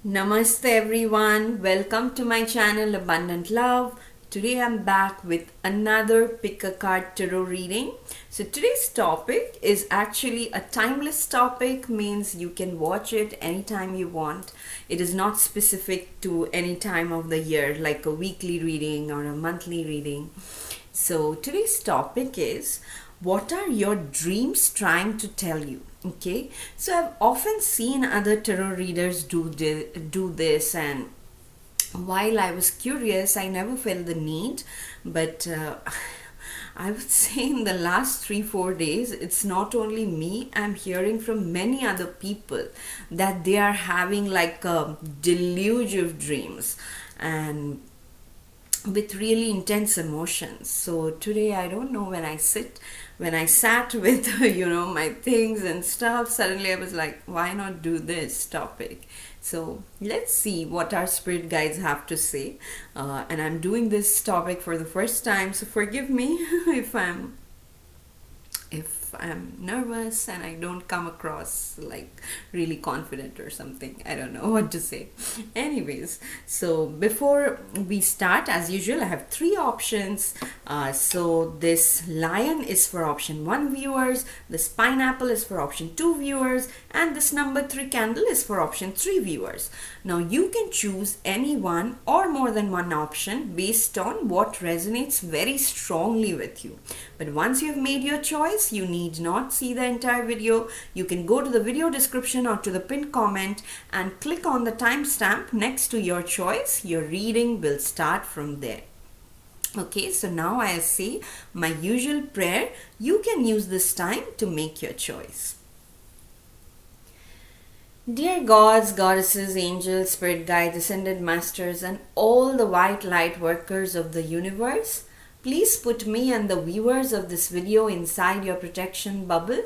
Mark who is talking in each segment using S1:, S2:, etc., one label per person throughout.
S1: Namaste everyone, welcome to my channel Abundant Love. Today I'm back with another pick a card tarot reading. So today's topic is actually a timeless topic, means you can watch it anytime you want. It is not specific to any time of the year like a weekly reading or a monthly reading. So today's topic is, what are your dreams trying to tell you? Okay, so I've often seen other tarot readers do this, and while I was curious, I never felt the need. But I would say in the last 3-4 days, it's not only me, I'm hearing from many other people that they are having like a deluge of dreams and with really intense emotions. So today, I don't know, when I sat with my things and stuff, suddenly I was like, why not do this topic? So let's see what our spirit guides have to say. And I'm doing this topic for the first time, so forgive me if I'm nervous and I don't come across like really confident or something. I don't know what to say. Anyways, so before we start, as usual, I have three options. So this lion is for option 1 viewers, this pineapple is for option 2 viewers, and this number 3 candle is for option 3 viewers. Now you can choose any one or more than one option based on what resonates very strongly with you. But once you have made your choice, you need not see the entire video. You can go to the video description or to the pinned comment and click on the timestamp next to your choice. Your reading will start from there. Okay, so now I say my usual prayer. You can use this time to make your choice. Dear gods, goddesses, angels, spirit guides, ascended masters, and all the white light workers of the universe, please put me and the viewers of this video inside your protection bubble.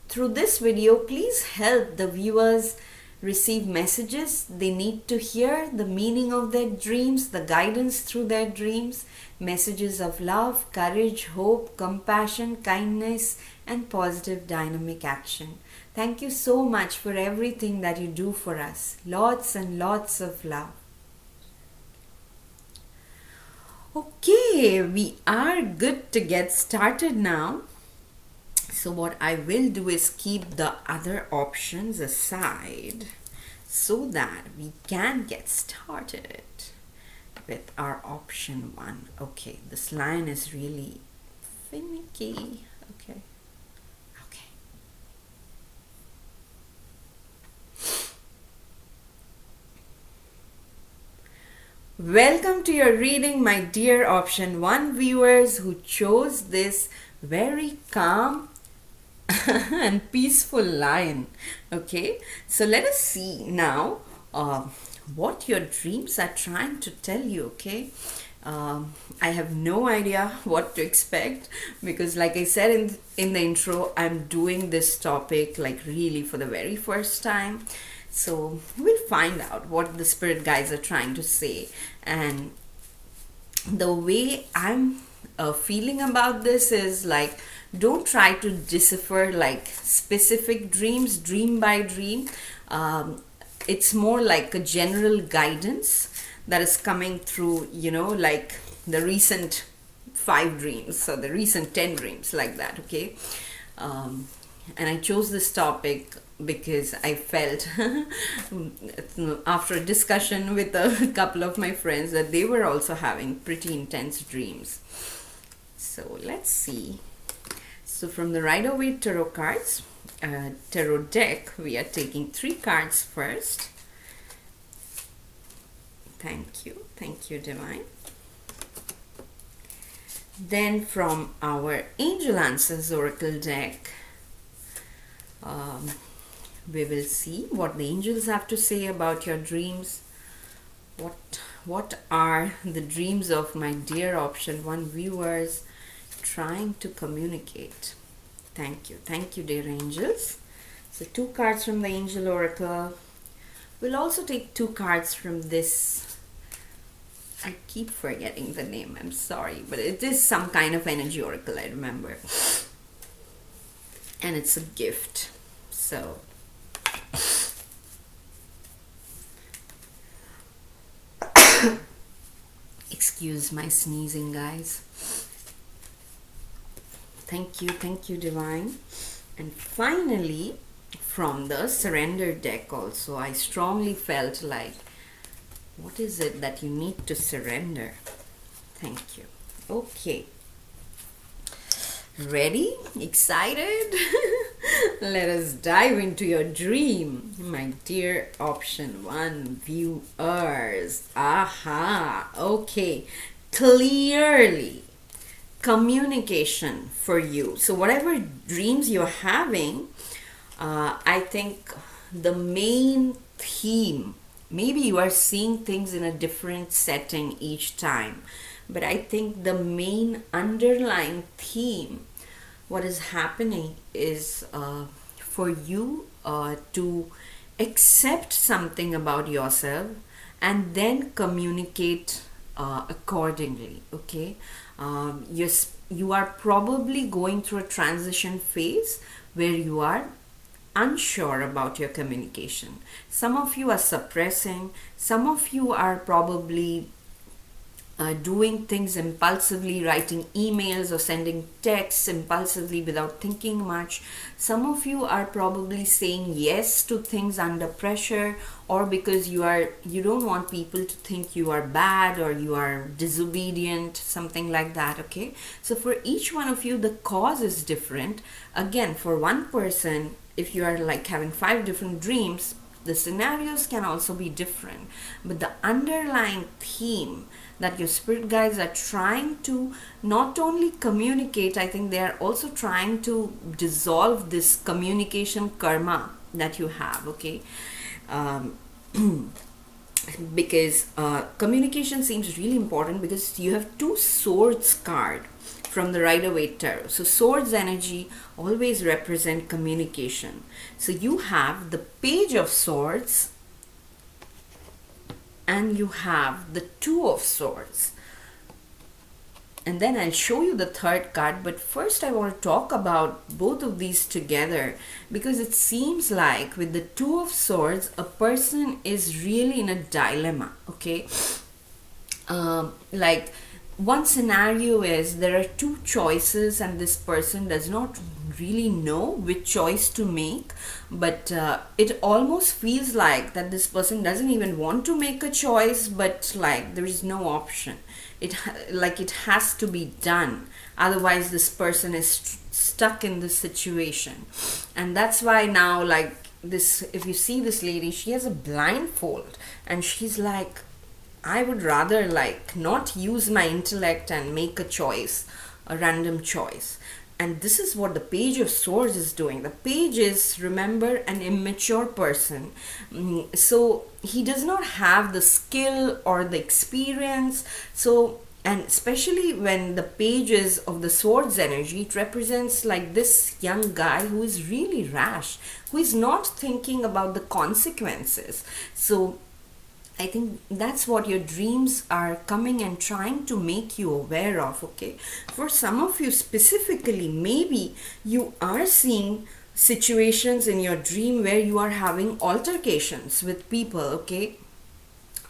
S1: Through this video, please help the viewers receive messages they need to hear, the meaning of their dreams, the guidance through their dreams, messages of love, courage, hope, compassion, kindness, and positive dynamic action. Thank you so much for everything that you do for us. Lots and lots of love. Okay, we are good to get started now. So what I will do is keep the other options aside so that we can get started with our option 1. Okay, this line is really finicky. Okay. Welcome to your reading, my dear option 1 viewers who chose this very calm and peaceful line. Okay, so let us see now what your dreams are trying to tell you. Okay, I have no idea what to expect because, like I said in the intro, I'm doing this topic like really for the very first time. So we'll find out what the spirit guides are trying to say. And the way I'm feeling about this is like, don't try to decipher like specific dreams, dream by dream. It's more like a general guidance that is coming through, like the recent 5 dreams or the recent 10 dreams, like that. Okay. And I chose this topic because I felt after a discussion with a couple of my friends that they were also having pretty intense dreams. So let's see. So from the Rider-Waite tarot cards, tarot deck, we are taking 3 cards first. Thank you, Divine. Then from our Angel Answers Oracle deck, we will see what the angels have to say about your dreams. What are the dreams of my dear option 1 viewers trying to communicate? Thank you, dear angels. So 2 cards from the Angel Oracle. We'll also take 2 cards from this. I keep forgetting the name, I'm sorry, but it is some kind of energy oracle, I remember. And it's a gift. So Excuse my sneezing, guys. Thank you, Divine. And finally, from the surrender deck, also, I strongly felt like, what is it that you need to surrender? Thank you. Okay. Ready? Excited? Let us dive into your dream, my dear option 1 viewers. Aha. Okay. Clearly, communication for you. So whatever dreams you're having, I think the main theme, maybe you are seeing things in a different setting each time, but I think the main underlying theme, what is happening is for you to accept something about yourself and then communicate accordingly. Okay, you are probably going through a transition phase where you are unsure about your communication. Some of you are suppressing, some of you are probably doing things impulsively, writing emails or sending texts impulsively without thinking much. Some of you are probably saying yes to things under pressure, or because you don't want people to think you are bad or you are disobedient, something like that. Okay, so for each one of you the cause is different. Again, for one person, if you are like having 5 different dreams, the scenarios can also be different, but the underlying theme that your spirit guides are trying to not only communicate, I think they are also trying to dissolve this communication karma that you have. Okay, because communication seems really important, because you have 2 swords card from the Rider-Waite Tarot. So swords energy always represent communication. So you have the Page of Swords and you have the 2 of Swords. And then I'll show you the 3rd card, but first I want to talk about both of these together, because it seems like with the 2 of Swords, a person is really in a dilemma. Okay, like one scenario is there are 2 choices and this person does not really know which choice to make, but it almost feels like that this person doesn't even want to make a choice, but like there is no option. It has to be done, otherwise this person is stuck in this situation. And that's why now, like this, if you see this lady, she has a blindfold and she's like, I would rather like not use my intellect and make a choice, a random choice. And this is what the Page of Swords is doing. The Page is, remember, an immature person. So he does not have the skill or the experience. So, and especially when the Page is of the Swords energy, it represents like this young guy who is really rash, who is not thinking about the consequences. So I think that's what your dreams are coming and trying to make you aware of. Okay, for some of you specifically, maybe you are seeing situations in your dream where you are having altercations with people. Okay,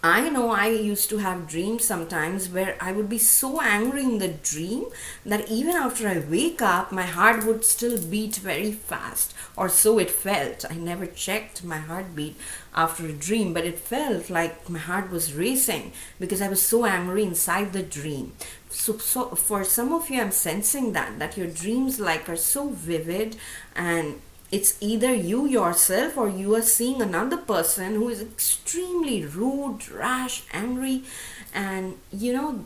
S1: I know I used to have dreams sometimes where I would be so angry in the dream that even after I wake up, my heart would still beat very fast, or so it felt. I never checked my heartbeat after a dream, but it felt like my heart was racing because I was so angry inside the dream. So for some of you, I'm sensing that your dreams like are so vivid, and it's either you yourself or you are seeing another person who is extremely rude, rash, angry. And you know,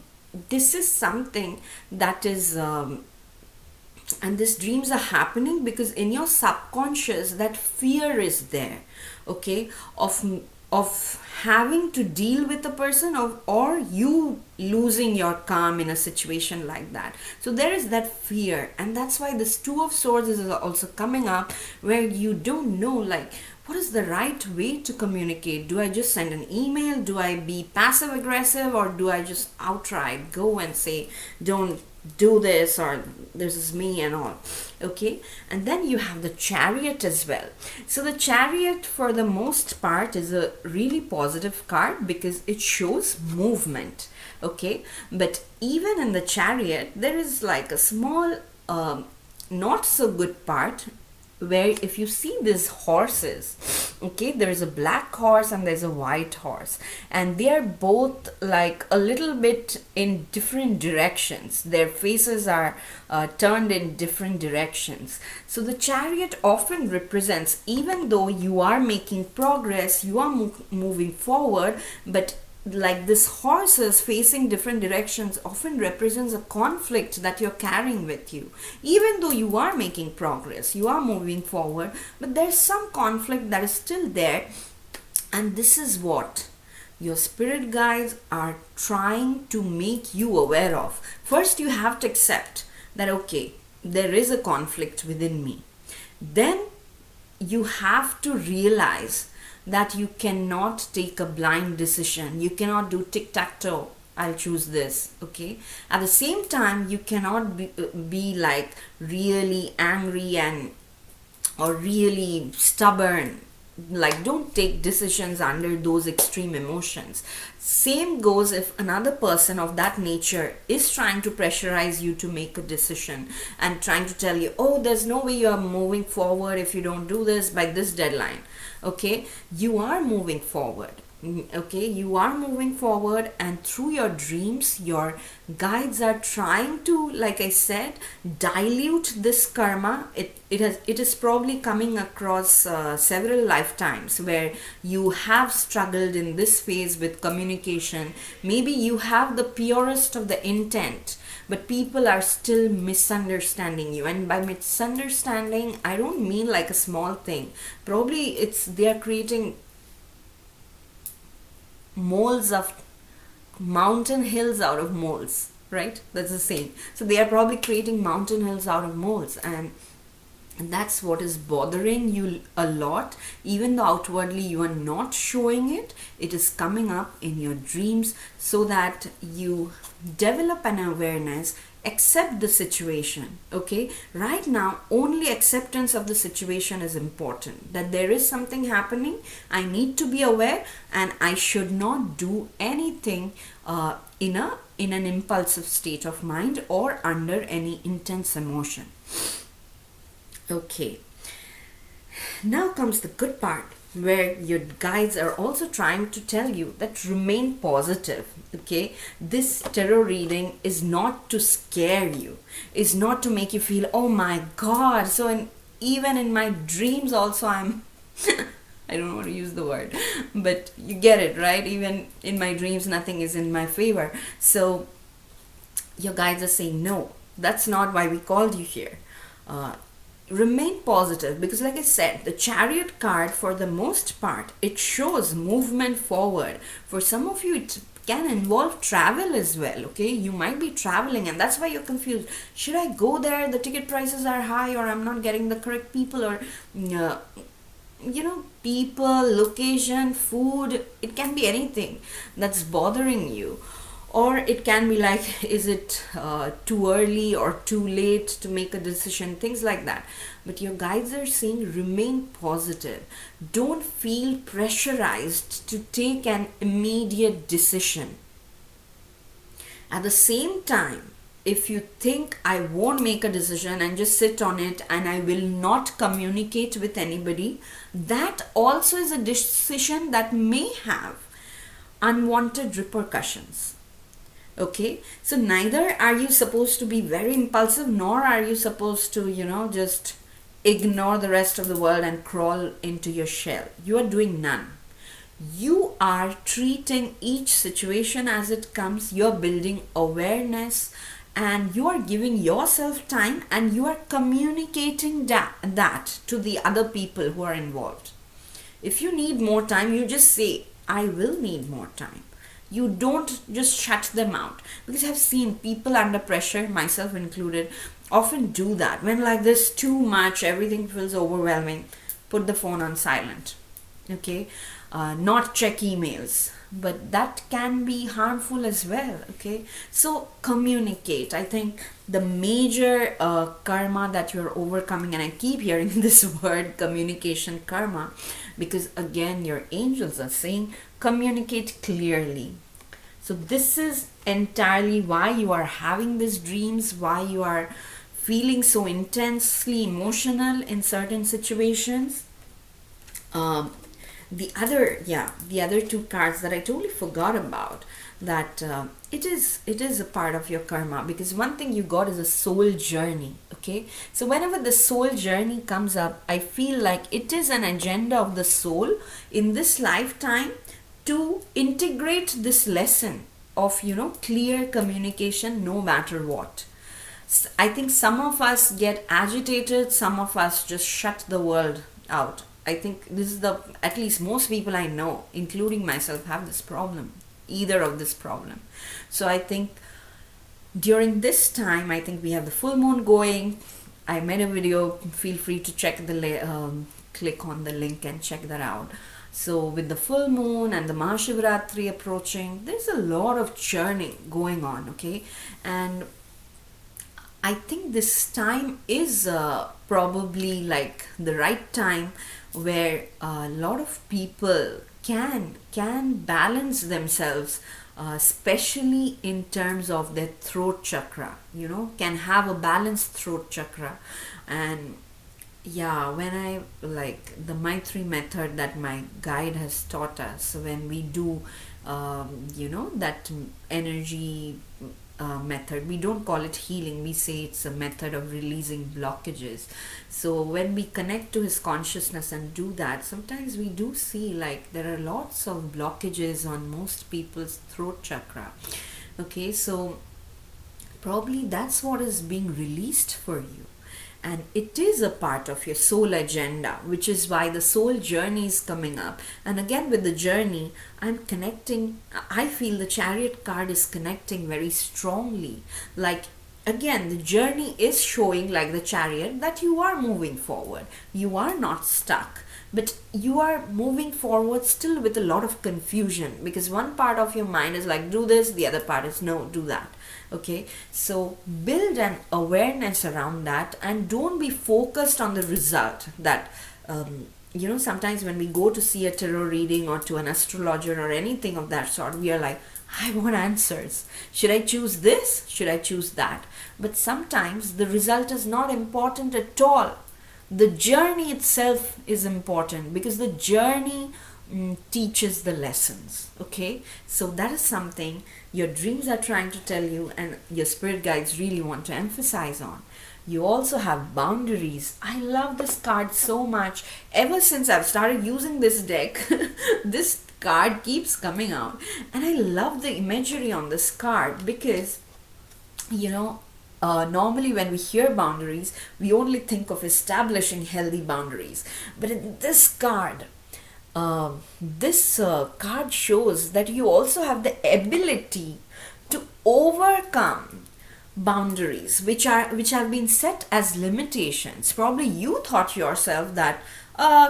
S1: this is something that is and these dreams are happening because in your subconscious that fear is there. Okay, of having to deal with a person, or you losing your calm in a situation like that. So there is that fear, and that's why this 2 of Swords is also coming up, where you don't know like what is the right way to communicate. Do I just send an email? Do I be passive aggressive, or do I just outright go and say, don't do this, or this is me and all. Okay, and then you have the chariot as well. So the chariot for the most part is a really positive card because it shows movement. Okay, but even in the chariot there is like a small not so good part, where if you see these horses, okay, there is a black horse and there's a white horse, and they are both like a little bit in different directions. Their faces are turned in different directions. So the chariot often represents, even though you are making progress, you are moving forward, but like this horses facing different directions often represents a conflict that you're carrying with you. Even though you are making progress, you are moving forward, but there's some conflict that is still there, and this is what your spirit guides are trying to make you aware of. First you have to accept that, okay, there is a conflict within me. Then you have to realize that you cannot take a blind decision. You cannot do tic-tac-toe, I'll choose this. Okay, at the same time you cannot be like really angry and or really stubborn. Like, don't take decisions under those extreme emotions. Same goes if another person of that nature is trying to pressurize you to make a decision and trying to tell you, oh, there's no way you're moving forward if you don't do this by this deadline. Okay, you are moving forward. Okay, you are moving forward, and through your dreams your guides are trying to, like I said, dilute this karma. It is probably coming across several lifetimes where you have struggled in this phase with communication. Maybe you have the purest of the intent, but people are still misunderstanding you. And by misunderstanding, I don't mean like a small thing. Probably it's they are creating moles of mountain hills out of moles, right? That's the same. So they are probably creating mountain hills out of moles, and that's what is bothering you a lot. Even though outwardly you are not showing it, it is coming up in your dreams, so that you develop an awareness. Accept the situation. Okay, right now only acceptance of the situation is important, that there is something happening, I need to be aware, and I should not do anything in an impulsive state of mind or under any intense emotion. Okay, now comes the good part, where your guides are also trying to tell you that remain positive. Okay, this tarot reading is not to scare you, is not to make you feel, oh my god. So even in my dreams also I'm I don't want to use the word, but you get it, right? Even in my dreams nothing is in my favor. So your guides are saying, no, that's not why we called you here. Remain positive, because like I said, the chariot card, for the most part, it shows movement forward. For some of you it can involve travel as well. Okay, you might be traveling, and that's why you're confused. Should I go there? The ticket prices are high, or I'm not getting the correct people, or people, location, food. It can be anything that's bothering you. Or it can be like, is it too early or too late to make a decision, things like that. But your guides are saying remain positive. Don't feel pressurized to take an immediate decision. At the same time, if you think I won't make a decision and just sit on it and I will not communicate with anybody, that also is a decision that may have unwanted repercussions. Okay, so neither are you supposed to be very impulsive, nor are you supposed to, just ignore the rest of the world and crawl into your shell. You are doing none. You are treating each situation as it comes. You're building awareness, and you are giving yourself time, and you are communicating that to the other people who are involved. If you need more time, you just say, I will need more time. You don't just shut them out, because I've seen people under pressure, myself included, often do that. When like this too much, everything feels overwhelming, put the phone on silent. Okay, not check emails, but that can be harmful as well. Okay, so communicate. I think the major karma that you're overcoming, and I keep hearing this word communication karma, because again your angels are saying communicate clearly. So this is entirely why you are having these dreams, why you are feeling so intensely emotional in certain situations. um, the other two cards that I totally forgot about, that it is a part of your karma, because one thing you got is a soul journey. Okay, so whenever the soul journey comes up, I feel like it is an agenda of the soul in this lifetime to integrate this lesson of clear communication no matter what. I think some of us get agitated, some of us just shut the world out. I think this is at least most people I know, including myself, have this problem, either of this problem. So I think during this time, I think we have the full moon going. I made a video, feel free to check click on the link and check that out. So with the full moon and the Mahashivratri approaching, there's a lot of churning going on, okay? And I think this time is probably like the right time where a lot of people can balance themselves, especially in terms of their throat chakra. Can have a balanced throat chakra. And yeah, when I like the Maitri method that my guide has taught us, when we do that energy method, we don't call it healing, we say it's a method of releasing blockages. So when we connect to his consciousness and do that, sometimes we do see like there are lots of blockages on most people's throat chakra. Okay, so probably that's what is being released for you, and it is a part of your soul agenda, which is why the soul journey is coming up. And again, with the journey, I'm connecting, I feel the Chariot card is connecting very strongly. Like, again, the journey is showing, like the Chariot, that you are moving forward, you are not stuck, but you are moving forward still with a lot of confusion, because one part of your mind is like, do this, the other part is no, do that. Okay, so build an awareness around that, and don't be focused on the result. That sometimes when we go to see a tarot reading or to an astrologer or anything of that sort, we are like, I want answers. Should I choose this? Should I choose that? But sometimes the result is not important at all. The journey itself is important, because the journey teaches the lessons. Okay, so that is something your dreams are trying to tell you, and your spirit guides really want to emphasize on. You also have boundaries. I love this card so much. Ever since I've started using this deck, this card keeps coming out, and I love the imagery on this card, because normally when we hear boundaries, we only think of establishing healthy boundaries. But in this card, this card shows that you also have the ability to overcome boundaries which have been set as limitations. Probably you thought yourself that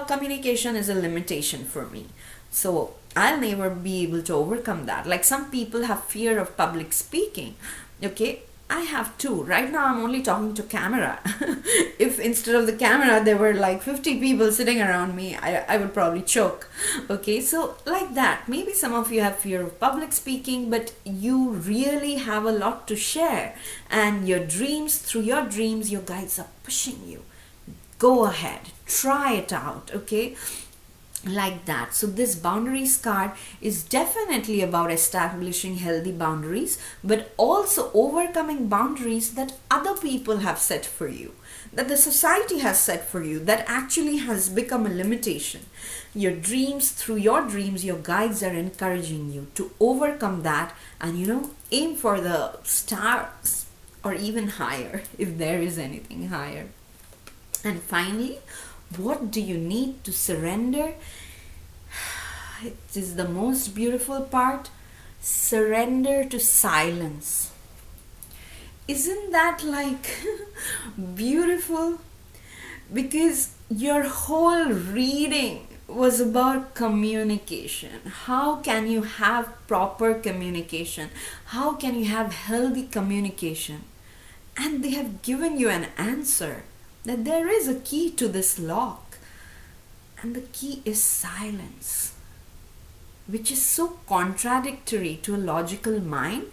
S1: communication is a limitation for me, so I'll never be able to overcome that. Like, some people have fear of public speaking. Okay, I have too. Right now I'm only talking to camera. If instead of the camera there were like 50 people sitting around me, I would probably choke. Okay, so like that. Maybe some of you have fear of public speaking, but you really have a lot to share. And through your dreams, your guides are pushing you. Go ahead, try it out, okay? Like that. So this boundaries card is definitely about establishing healthy boundaries, but also overcoming boundaries that other people have set for you, that the society has set for you, that actually has become a limitation. Through your dreams, your guides are encouraging you to overcome that, and aim for the stars or even higher, if there is anything higher. And finally, what do you need to surrender? It is the most beautiful part. Surrender to silence. Isn't that like beautiful? Because your whole reading was about communication. How can you have proper communication? How can you have healthy communication? And they have given you an answer that there is a key to this lock, and the key is silence, which is so contradictory to a logical mind,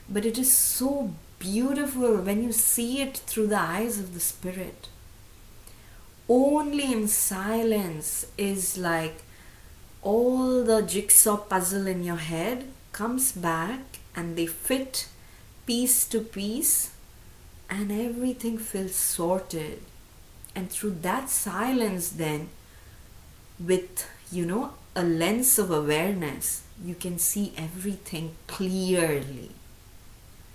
S1: but it is so beautiful when you see it through the eyes of the spirit. Only in silence is like all the jigsaw puzzle in your head comes back and they fit piece to piece and everything feels sorted. And through that silence then, with a lens of awareness, you can see everything clearly.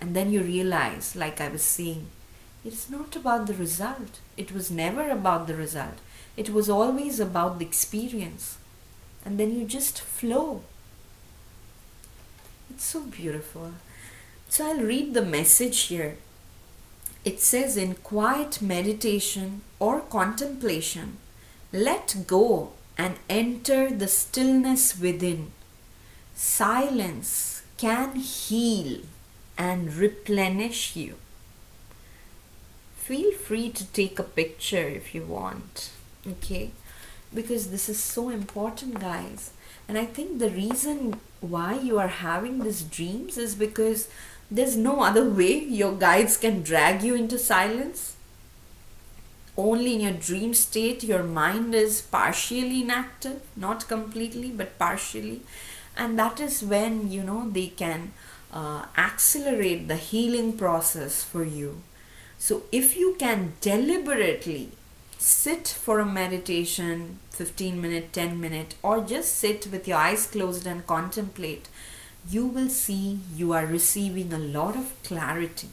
S1: And then you realize, like I was saying, it's not about the result. It was never about the result. It was always about the experience. And then you just flow. It's so beautiful. So I'll read the message here. It says, in quiet meditation or contemplation, let go and enter the stillness within. Silence can heal and replenish you. Feel free to take a picture if you want, okay? Because this is so important, guys. And I think the reason why you are having these dreams is because there's no other way your guides can drag you into silence. Only in your dream state, your mind is partially inactive, not completely, but partially. And that is when, they can accelerate the healing process for you. So if you can deliberately sit for a meditation, 15 minute, 10 minute, or just sit with your eyes closed and contemplate, you will see you are receiving a lot of clarity.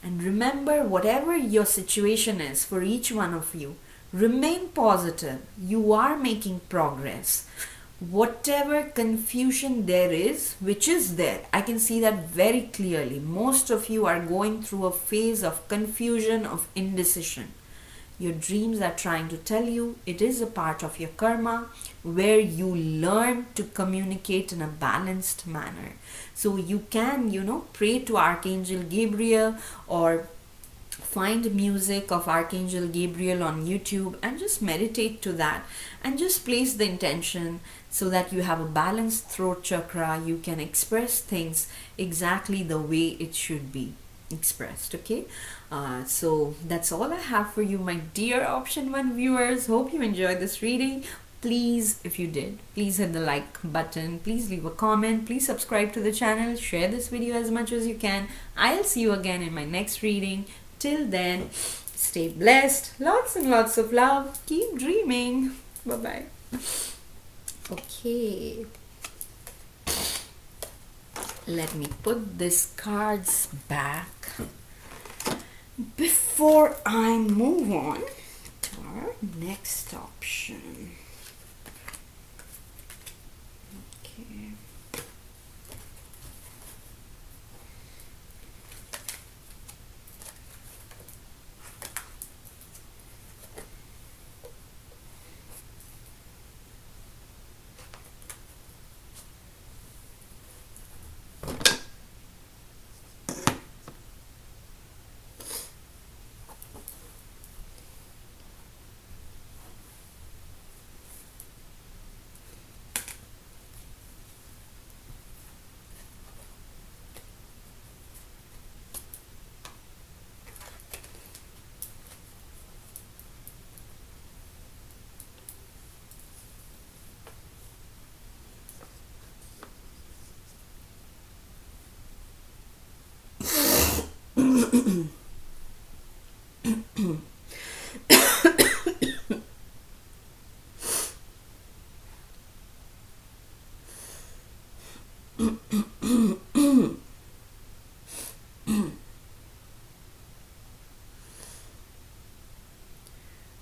S1: And remember, whatever your situation is for each one of you, remain positive. You are making progress. Whatever confusion there is, which is there, I can see that very clearly. Most of you are going through a phase of confusion, of indecision. Your dreams are trying to tell you it is a part of your karma where you learn to communicate in a balanced manner. So you can, pray to Archangel Gabriel or find music of Archangel Gabriel on YouTube and just meditate to that and just place the intention so that you have a balanced throat chakra. You can express things exactly the way it should be expressed, okay? So that's all I have for you, my dear option 1 viewers. Hope you enjoyed this reading. Please, if you did, please hit the like button, please leave a comment, please subscribe to the channel, share this video as much as you can. I'll see you again in my next reading. Till then, stay blessed, lots and lots of love, keep dreaming. Bye-bye. Okay, let me put these cards back before I move on to our next option. Okay.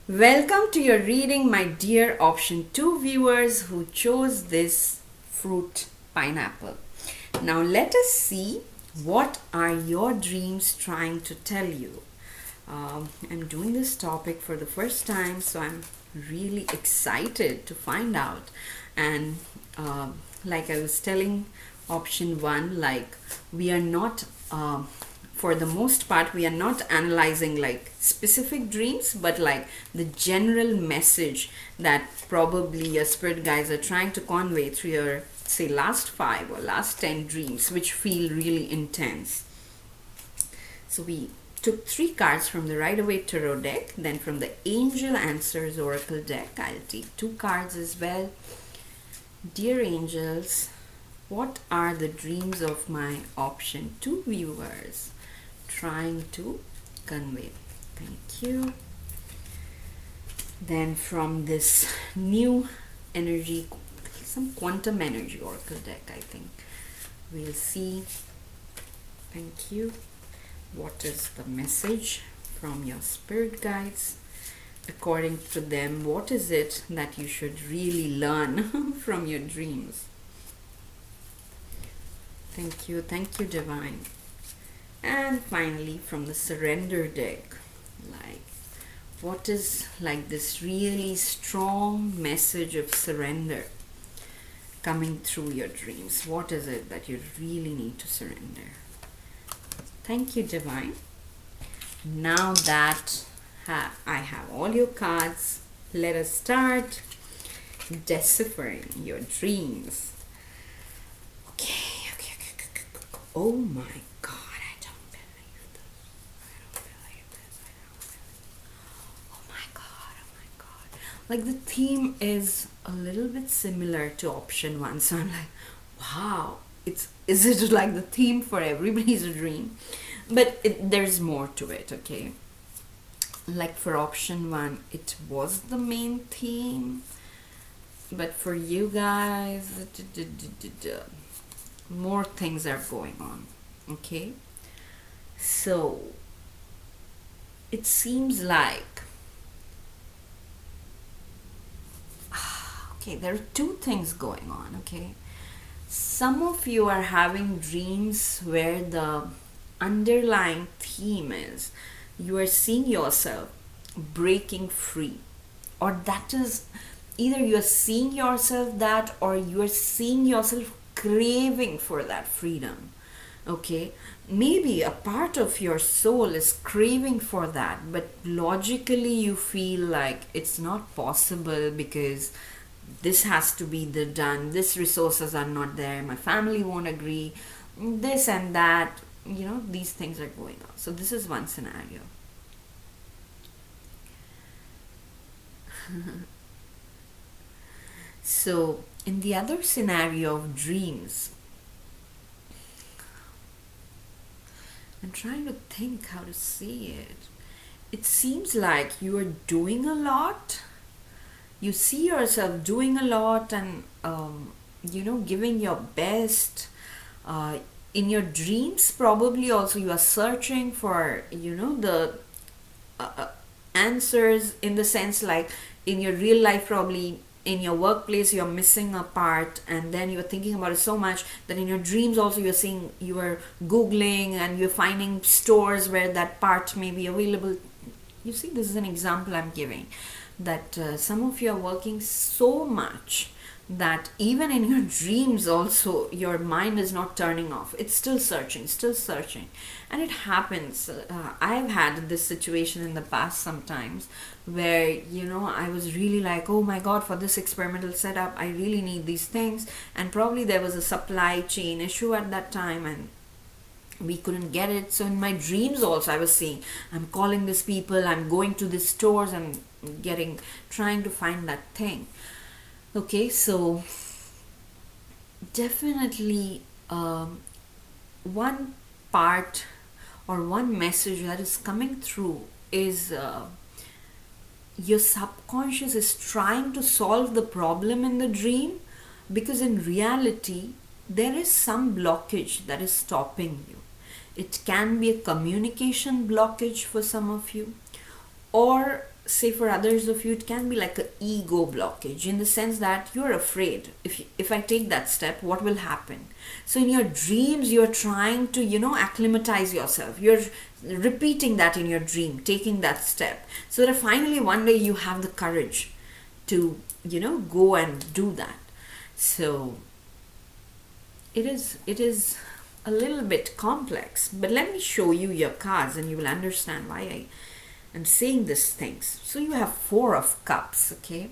S1: Welcome to your reading, my dear option 2 viewers who chose this fruit pineapple. Now let us see what are your dreams trying to tell you. I'm doing this topic for the first time, so I'm really excited to find out. And like I was telling option one, like we are not for the most part we are not analyzing like specific dreams, but like the general message that probably your spirit guides are trying to convey through your, say, last 5 or last 10 dreams which feel really intense. So we took 3 cards from the Rider Waite Tarot deck, then from the Angel Answers Oracle deck. I'll take 2 cards as well. Dear angels, what are the dreams of my option 2 viewers trying to convey? Thank you. Then from this new energy, some quantum energy oracle deck, I think we'll see. Thank you. What is the message from your spirit guides? According to them, what is it that you should really learn from your dreams? Thank you, Divine. And finally, from the Surrender deck, like, what is like this really strong message of surrender coming through your dreams? What is it that you really need to surrender? Thank you, Divine. Now that I have all your cards, let us start deciphering your dreams. Okay. Oh my God, I don't believe this. Oh my God. Like the theme is a little bit similar to option 1. So I'm like, wow, is it like the theme for everybody's dream? But there's more to it, okay? Like for option 1, it was the main theme. But for you guys, more things are going on, okay? So it seems like okay, there are 2 things going on, okay? Some of you are having dreams where the underlying theme is you are seeing yourself breaking free, or that is either you're seeing yourself that, or you're seeing yourself craving for that freedom. Okay, maybe a part of your soul is craving for that, but logically you feel like it's not possible because this has to be done, this resources are not there, my family won't agree, this and that, these things are going on. So this is one scenario. So in the other scenario of dreams, I'm trying to think how to see it. It seems like you are doing a lot. You see yourself doing a lot and, giving your best. In your dreams, probably also you are searching for, the answers, in the sense like in your real life, probably in your workplace you're missing a part, and then you're thinking about it so much that in your dreams also you are googling and you're finding stores where that part may be available. You see, this is an example I'm giving, that some of you are working so much that even in your dreams also your mind is not turning off. It's still searching. And it happens. I've had this situation in the past sometimes where, I was really like, oh my God, for this experimental setup, I really need these things. And probably there was a supply chain issue at that time and we couldn't get it. So in my dreams also I was saying, I'm calling these people, I'm going to these stores and trying to find that thing. Okay, so definitely one part or one message that is coming through is your subconscious is trying to solve the problem in the dream, because in reality there is some blockage that is stopping you. It can be a communication blockage for some of you, or say for others of you it can be like an ego blockage, in the sense that you're afraid, if I take that step, what will happen? So in your dreams you're trying to acclimatize yourself, you're repeating that in your dream, taking that step, so that finally one day you have the courage to, go and do that. So it is a little bit complex, but let me show you your cards and you will understand why I am saying these things. So you have Four of Cups, okay?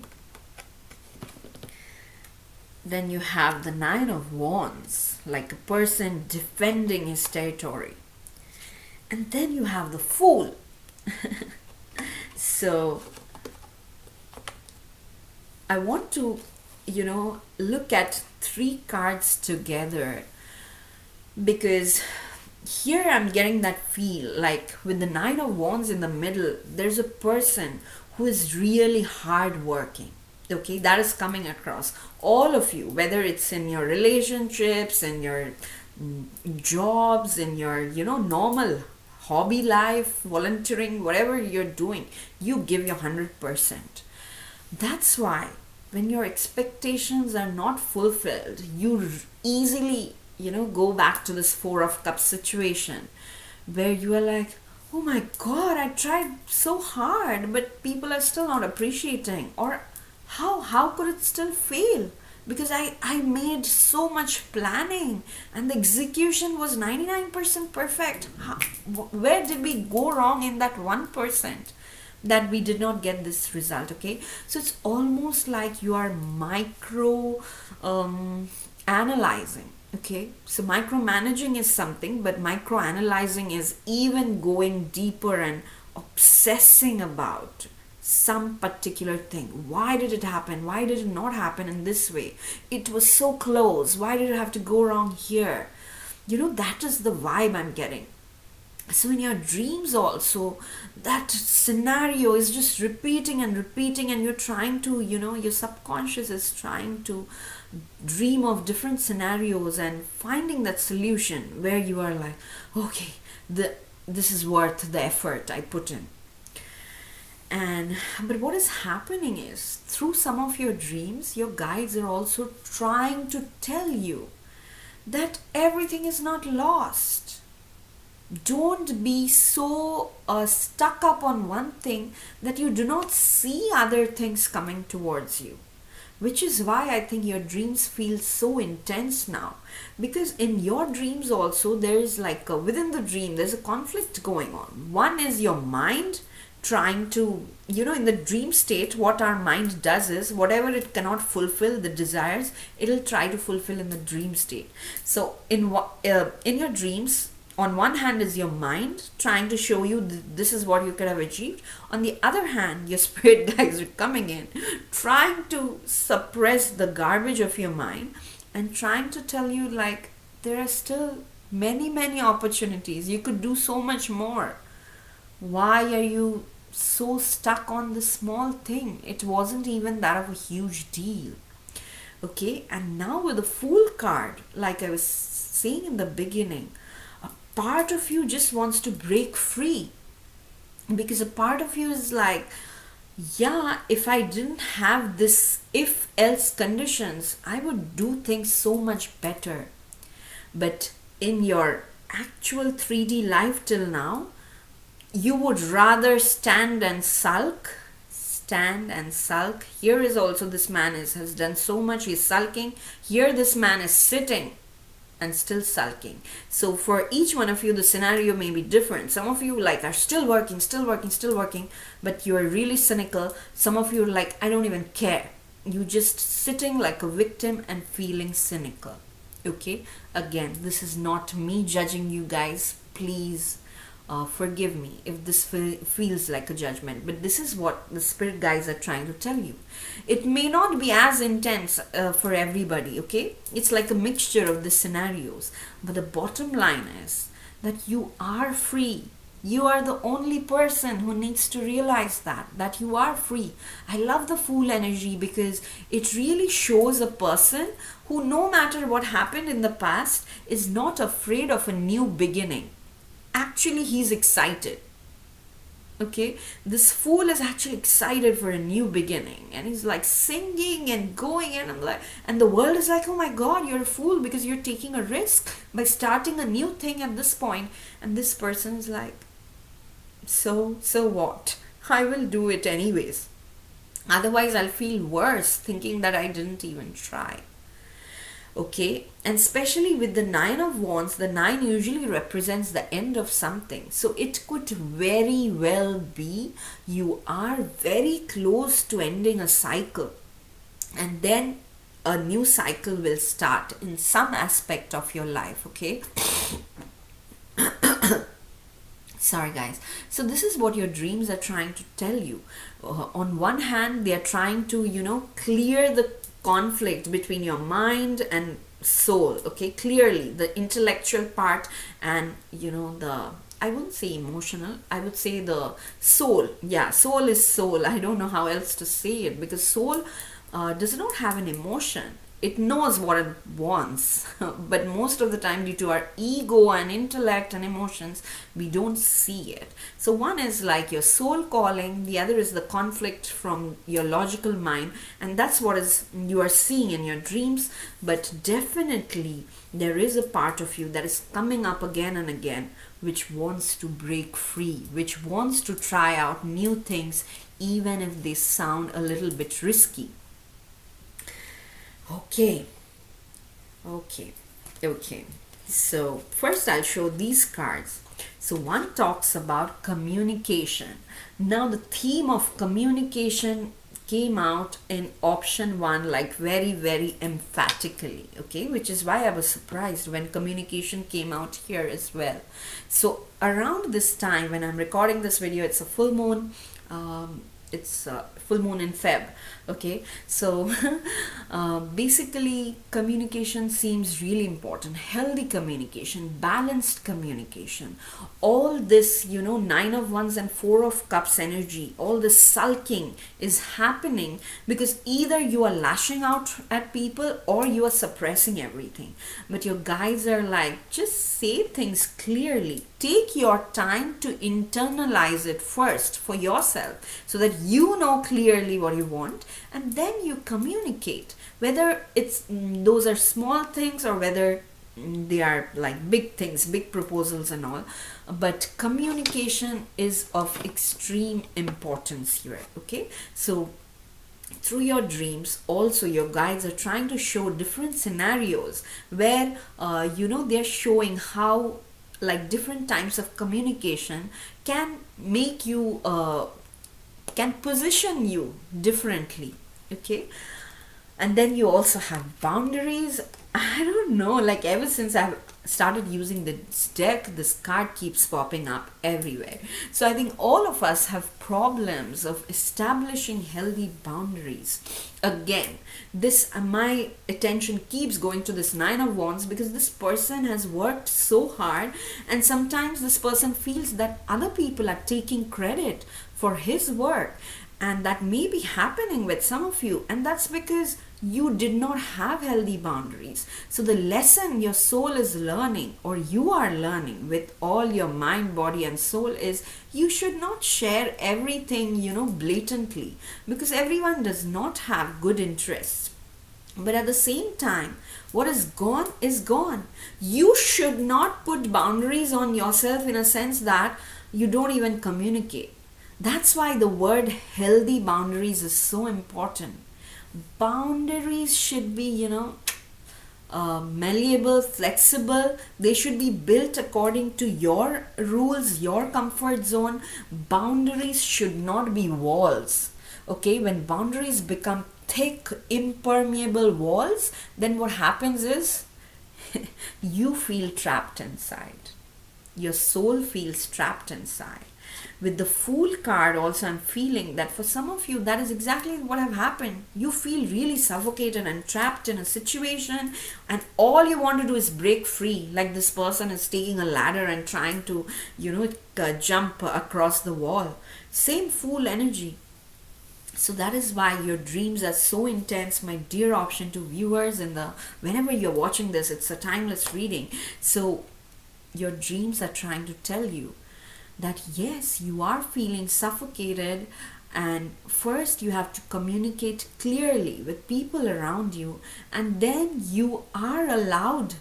S1: Then you have the Nine of Wands, like a person defending his territory. And then you have the Fool. So I want to, look at three cards together, because here I'm getting that feel like with the Nine of Wands in the middle, there's a person who is really hardworking. Okay, that is coming across. All of you, whether it's in your relationships, in your jobs, in your, normal hobby life, volunteering, whatever you're doing, you give your 100%. That's why when your expectations are not fulfilled, you easily, go back to this Four of Cups situation where you are like, oh my God, I tried so hard, but people are still not appreciating. Or how could it still fail? Because I made so much planning and the execution was 99% perfect. Where did we go wrong in that 1%? That we did not get this result. Okay, so it's almost like you are micro analyzing. Okay, so micromanaging is something, but micro analyzing is even going deeper and obsessing about some particular thing. Why did it happen? Why did it not happen in this way? It was so close. Why did it have to go wrong here? That is the vibe I'm getting. So in your dreams also, that scenario is just repeating and repeating, and you're trying to, your subconscious is trying to dream of different scenarios and finding that solution where you are like, okay, this is worth the effort I put in. But what is happening is, through some of your dreams, your guides are also trying to tell you that everything is not lost. Don't be so stuck up on one thing that you do not see other things coming towards you. Which is why I think your dreams feel so intense now. Because in your dreams also, there is like within the dream, there's a conflict going on. One is your mind trying to, in the dream state, what our mind does is, whatever it cannot fulfill, the desires, it'll try to fulfill in the dream state. So in your dreams, on one hand is your mind trying to show you this is what you could have achieved. On the other hand, your spirit guides are coming in, trying to suppress the garbage of your mind and trying to tell you like there are still many, many opportunities. You could do so much more. Why are you so stuck on this small thing? It wasn't even that of a huge deal. Okay, and now with the Fool card, like I was saying in the beginning, part of you just wants to break free, because a part of you is like, yeah, if I didn't have this if else conditions, I would do things so much better. But in your actual 3D life till now, you would rather stand and sulk. Here is also, this man has done so much, he's sulking. Here this man is sitting and still sulking. So for each one of you, the scenario may be different. Some of you like are still working, but you are really cynical. Some of you are like, I don't even care. You just sitting like a victim and feeling cynical. Okay, again, this is not me judging you guys. Please forgive me if this feels like a judgment, but this is what the spirit guides are trying to tell you. It may not be as intense for everybody, okay? It's like a mixture of the scenarios, but the bottom line is that you are free. You are the only person who needs to realize that you are free. I love the Fool energy because it really shows a person who, no matter what happened in the past, is not afraid of a new beginning. Actually, he's excited. Okay, this Fool is actually excited for a new beginning, and he's like singing and going, and I'm like, and the world is like, oh my God, you're a fool because you're taking a risk by starting a new thing at this point. And this person is like, so what? I will do it anyways. Otherwise, I'll feel worse thinking that I didn't even try. Okay, and especially with the Nine of Wands, the nine usually represents the end of something. So it could very well be you are very close to ending a cycle, and then a new cycle will start in some aspect of your life. Okay, sorry guys. So this is what your dreams are trying to tell you. On one hand, they are trying to, clear the conflict between your mind and soul. Okay, clearly the intellectual part and, the, I wouldn't say emotional, I would say the soul. Yeah, soul is soul. I don't know how else to say it, because soul does not have an emotion. It knows what it wants, but most of the time, due to our ego and intellect and emotions, we don't see it. So one is like your soul calling, the other is the conflict from your logical mind, and that's what is you are seeing in your dreams. But definitely there is a part of you that is coming up again and again, which wants to break free, which wants to try out new things, even if they sound a little bit risky. Okay, okay. So first I'll show these cards. So one talks about communication. Now the theme of communication came out in option one, like very, very emphatically. Okay, which is why I was surprised when communication came out here as well. So around this time when I'm recording this video, it's a full moon. It's full moon in Feb. Okay, so basically communication seems really important. Healthy communication, balanced communication, all this, Nine of Wands and Four of Cups energy, all this sulking is happening because either you are lashing out at people or you are suppressing everything. But your guides are like, just say things clearly. Take your time to internalize it first for yourself so that you know clearly what you want, and then you communicate, whether it's those are small things or whether they are like big things, big proposals and all. But communication is of extreme importance here. Okay, so through your dreams also your guides are trying to show different scenarios where they're showing how like different types of communication can make you can position you differently. Okay, and then you also have boundaries. I don't know, like ever since I've started using this deck, this card keeps popping up everywhere. So I think all of us have problems of establishing healthy boundaries. Again, this my attention keeps going to this Nine of Wands because this person has worked so hard, and sometimes this person feels that other people are taking credit for his work, and that may be happening with some of you, and that's because you did not have healthy boundaries. So the lesson your soul is learning, or you are learning with all your mind, body and soul, is you should not share everything, blatantly, because everyone does not have good interests. But at the same time, what is gone is gone. You should not put boundaries on yourself in a sense that you don't even communicate. That's why the word healthy boundaries is so important. Boundaries should be, malleable, flexible. They should be built according to your rules, your comfort zone. Boundaries should not be walls. Okay, when boundaries become thick, impermeable walls, then what happens is you feel trapped inside. Your soul feels trapped inside. With the Fool card also, I'm feeling that for some of you that is exactly what have happened. You feel really suffocated and trapped in a situation, and all you want to do is break free, like this person is taking a ladder and trying to jump across the wall. Same Fool energy. So that is why your dreams are so intense, my dear option to viewers. Whenever you're watching this, it's a timeless reading. So your dreams are trying to tell you that yes, you are feeling suffocated, and first you have to communicate clearly with people around you, and then you are allowed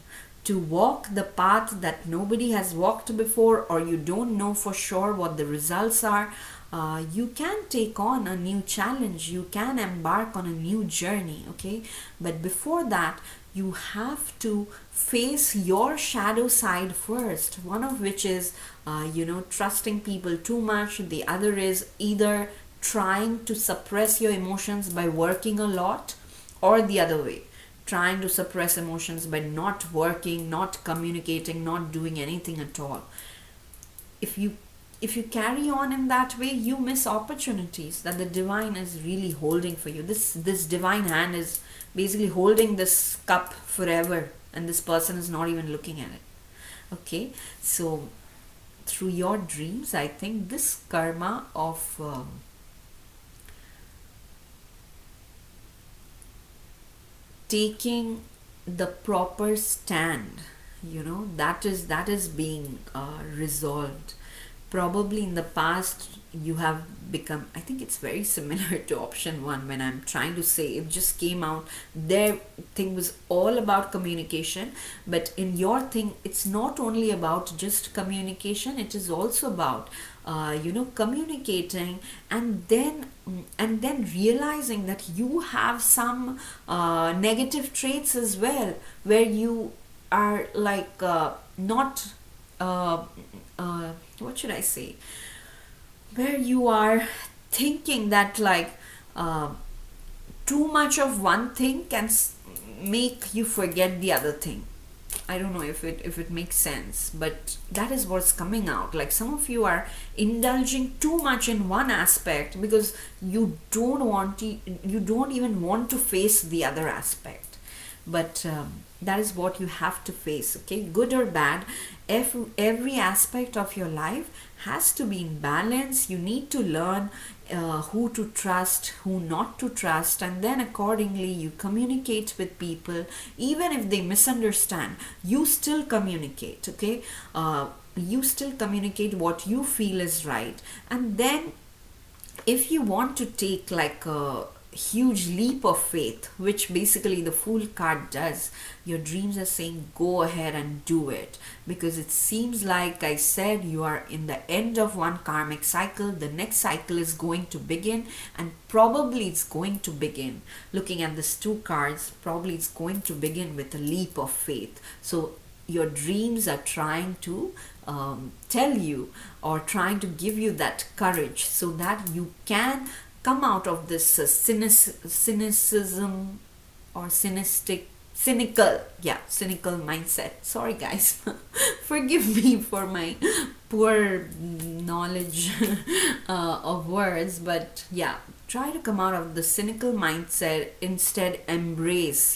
S1: to walk the path that nobody has walked before, or you don't know for sure what the results are. you can take on a new challenge, you can embark on a new journey, okay? But before that, you have to face your shadow side first, one of which is trusting people too much. The other is either trying to suppress your emotions by working a lot, or the other way, trying to suppress emotions by not working, not communicating, not doing anything at all. If you carry on in that way, you miss opportunities that the divine is really holding for you. This divine hand is basically holding this cup forever, and this person is not even looking at it. Okay, so through your dreams, I think this karma of taking the proper stand, that is being resolved. Probably in the past you have become, I think it's very similar to option 1. When I'm trying to say, it just came out, their thing was all about communication, but in your thing it's not only about just communication, it is also about communicating, and then realizing that you have some negative traits as well, where you are like not what should I say, where you are thinking that like too much of one thing can make you forget the other thing. I don't know if it makes sense, but that is what's coming out. Like some of you are indulging too much in one aspect because you don't even want to face the other aspect. But that is what you have to face, okay? Good or bad, every aspect of your life has to be in balance. You need to learn who to trust, who not to trust, and then accordingly you communicate with people. Even if they misunderstand, you still communicate, okay? You still communicate what you feel is right. And then if you want to take like a huge leap of faith, which basically the Fool card does, your dreams are saying go ahead and do it, because it seems like I said you are in the end of one karmic cycle. The next cycle is going to begin, and probably it's going to begin, looking at these 2 cards, probably it's going to begin with a leap of faith. So your dreams are trying to tell you, or trying to give you that courage, so that you can come out of this cynicism or cynical mindset. Sorry guys, forgive me for my poor knowledge of words, but yeah, try to come out of the cynical mindset. Instead, embrace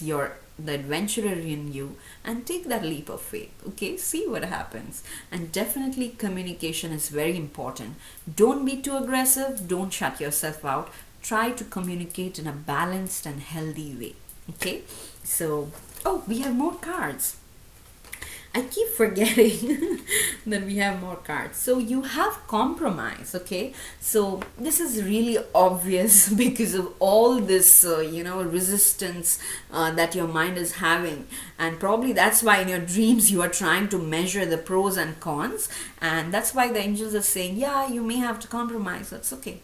S1: the adventurer in you and take that leap of faith, okay? See what happens. And definitely communication is very important. Don't be too aggressive, don't shut yourself out. Try to communicate in a balanced and healthy way, okay? So we have more cards. I keep forgetting that we have more cards. So you have compromise, okay? So this is really obvious because of all this, resistance that your mind is having. And probably that's why in your dreams you are trying to measure the pros and cons. And that's why the angels are saying, yeah, you may have to compromise. That's okay.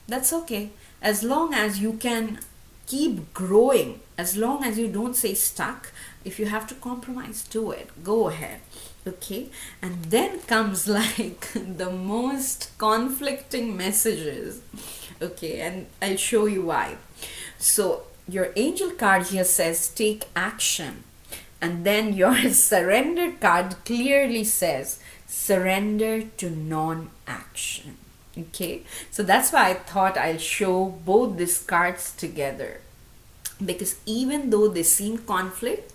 S1: That's okay. As long as you can keep growing, as long as you don't stay stuck. If you have to compromise, do it. Go ahead. Okay? And then comes like the most conflicting messages. Okay? And I'll show you why. So your angel card here says take action. And then your surrender card clearly says surrender to non-action. Okay? So that's why I thought I'll show both these cards together. Because even though they seem conflicting,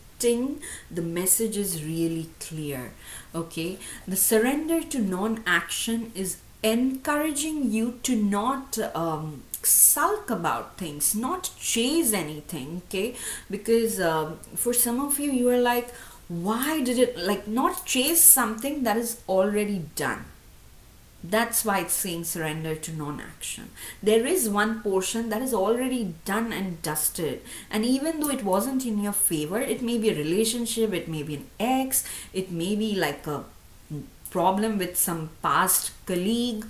S1: the message is really clear. Okay, the surrender to non-action is encouraging you to not sulk about things, not chase anything. Okay, because for some of you, you are like, why did it, like, not chase something that is already done. That's why it's saying surrender to non-action. There is one portion that is already done and dusted. And even though it wasn't in your favor, it may be a relationship, it may be an ex, it may be like a problem with some past colleague,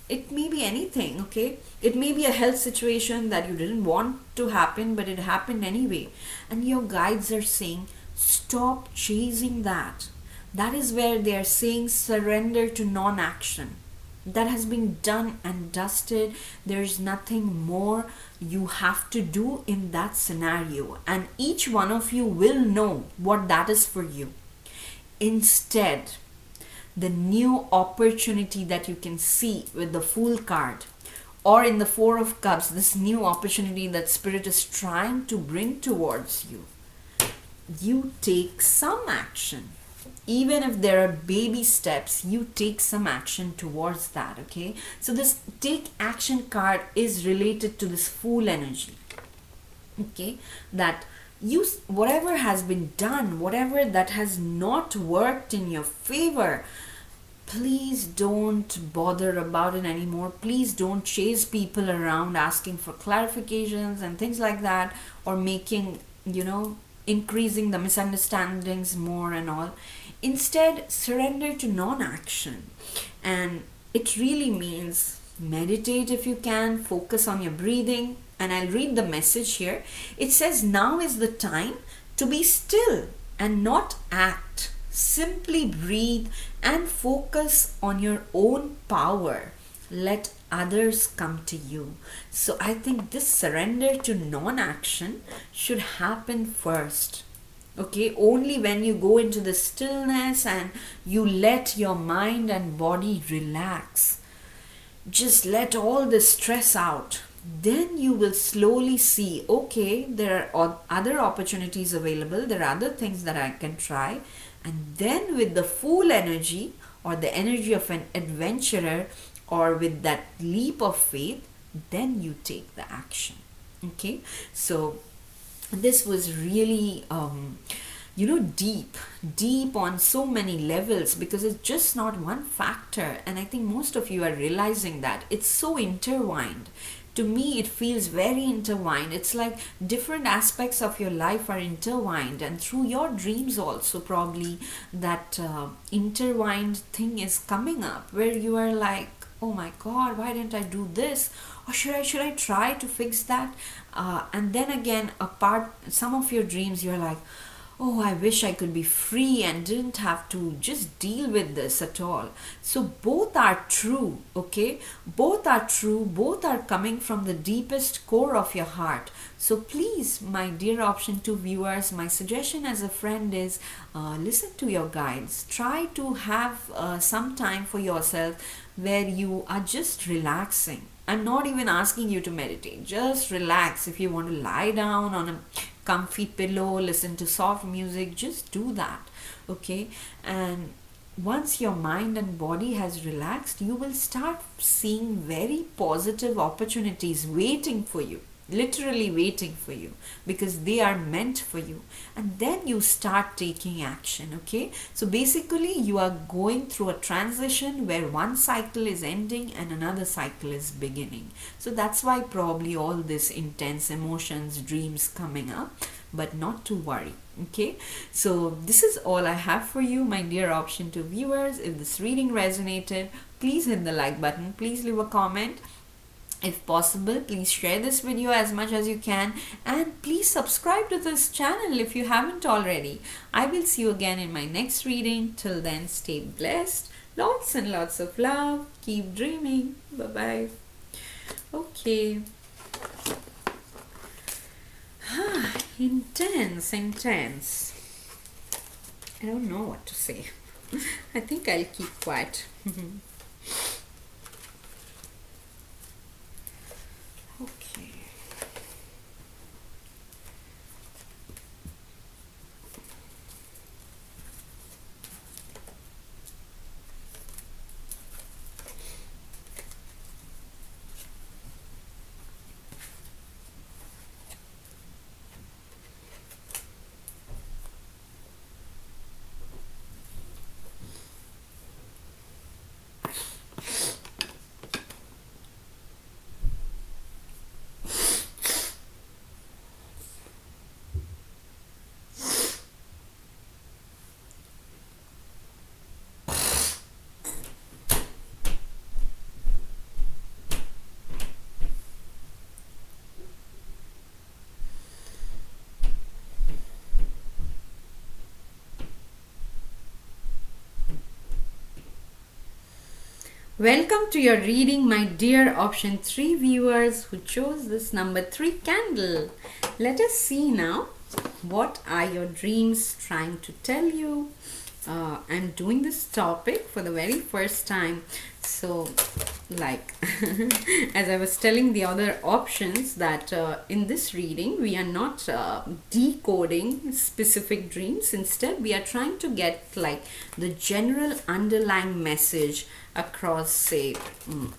S1: It may be anything, okay? It may be a health situation that you didn't want to happen, but it happened anyway. And your guides are saying, stop chasing that. That is where they are saying surrender to non action. That has been done and dusted. There's nothing more you have to do in that scenario. And each one of you will know what that is for you. Instead, the new opportunity that you can see with the Fool card or in the Four of Cups, this new opportunity that Spirit is trying to bring towards you, you take some action. Even if there are baby steps, you take some action towards that, okay? So this take action card is related to this Fool energy, okay? That you, whatever has been done, whatever that has not worked in your favor, please don't bother about it anymore. Please don't chase people around asking for clarifications and things like that, or making, increasing the misunderstandings more and all. Instead, surrender to non-action. And it really means meditate if you can, focus on your breathing. And I'll read the message here. It says, now is the time to be still and not act. Simply breathe and focus on your own power. Let others come to you. So I think this surrender to non-action should happen first. Okay, only when you go into the stillness and you let your mind and body relax, just let all the stress out, then you will slowly see, okay, there are other opportunities available, there are other things that I can try. And then with the Fool energy, or the energy of an adventurer, or with that leap of faith, then you take the action. Okay, so this was really deep on so many levels, because it's just not one factor. And I think most of you are realizing that it's so intertwined. To me, it feels very intertwined. It's like different aspects of your life are intertwined, and through your dreams also, probably that intertwined thing is coming up, where you are like, oh my god, why didn't I do this, or should I try to fix that? And then again, apart some of your dreams, you're like, oh, I wish I could be free and didn't have to just deal with this at all. So both are true, okay? Both are true. Both are coming from the deepest core of your heart. So please, my dear option 2 viewers, my suggestion as a friend is listen to your guides. Try to have some time for yourself where you are just relaxing. I'm not even asking you to meditate. Just relax. If you want to lie down on a comfy pillow, listen to soft music, just do that, okay? And once your mind and body has relaxed, you will start seeing very positive opportunities waiting for you, literally waiting for you, because they are meant for you. And then you start taking action, okay? So basically, you are going through a transition where one cycle is ending and another cycle is beginning. So that's why probably all this intense emotions, dreams coming up, but not to worry, okay? So this is all I have for you, my dear option 2 viewers. If this reading resonated, please hit the like button, please leave a comment. If possible, please share this video as much as you can, and please subscribe to this channel if you haven't already. I will see you again in my next reading. Till then, stay blessed. Lots and lots of love. Keep dreaming. Bye-bye. Okay. Intense. I don't know what to say. I think I'll keep quiet. Okay. Welcome to your reading, my dear option 3 viewers who chose this number 3 candle. Let us see now, what are your dreams trying to tell you? I'm doing this topic for the very first time. So, like, as I was telling the other options, that in this reading we are not decoding specific dreams. Instead, we are trying to get like the general underlying message across, say,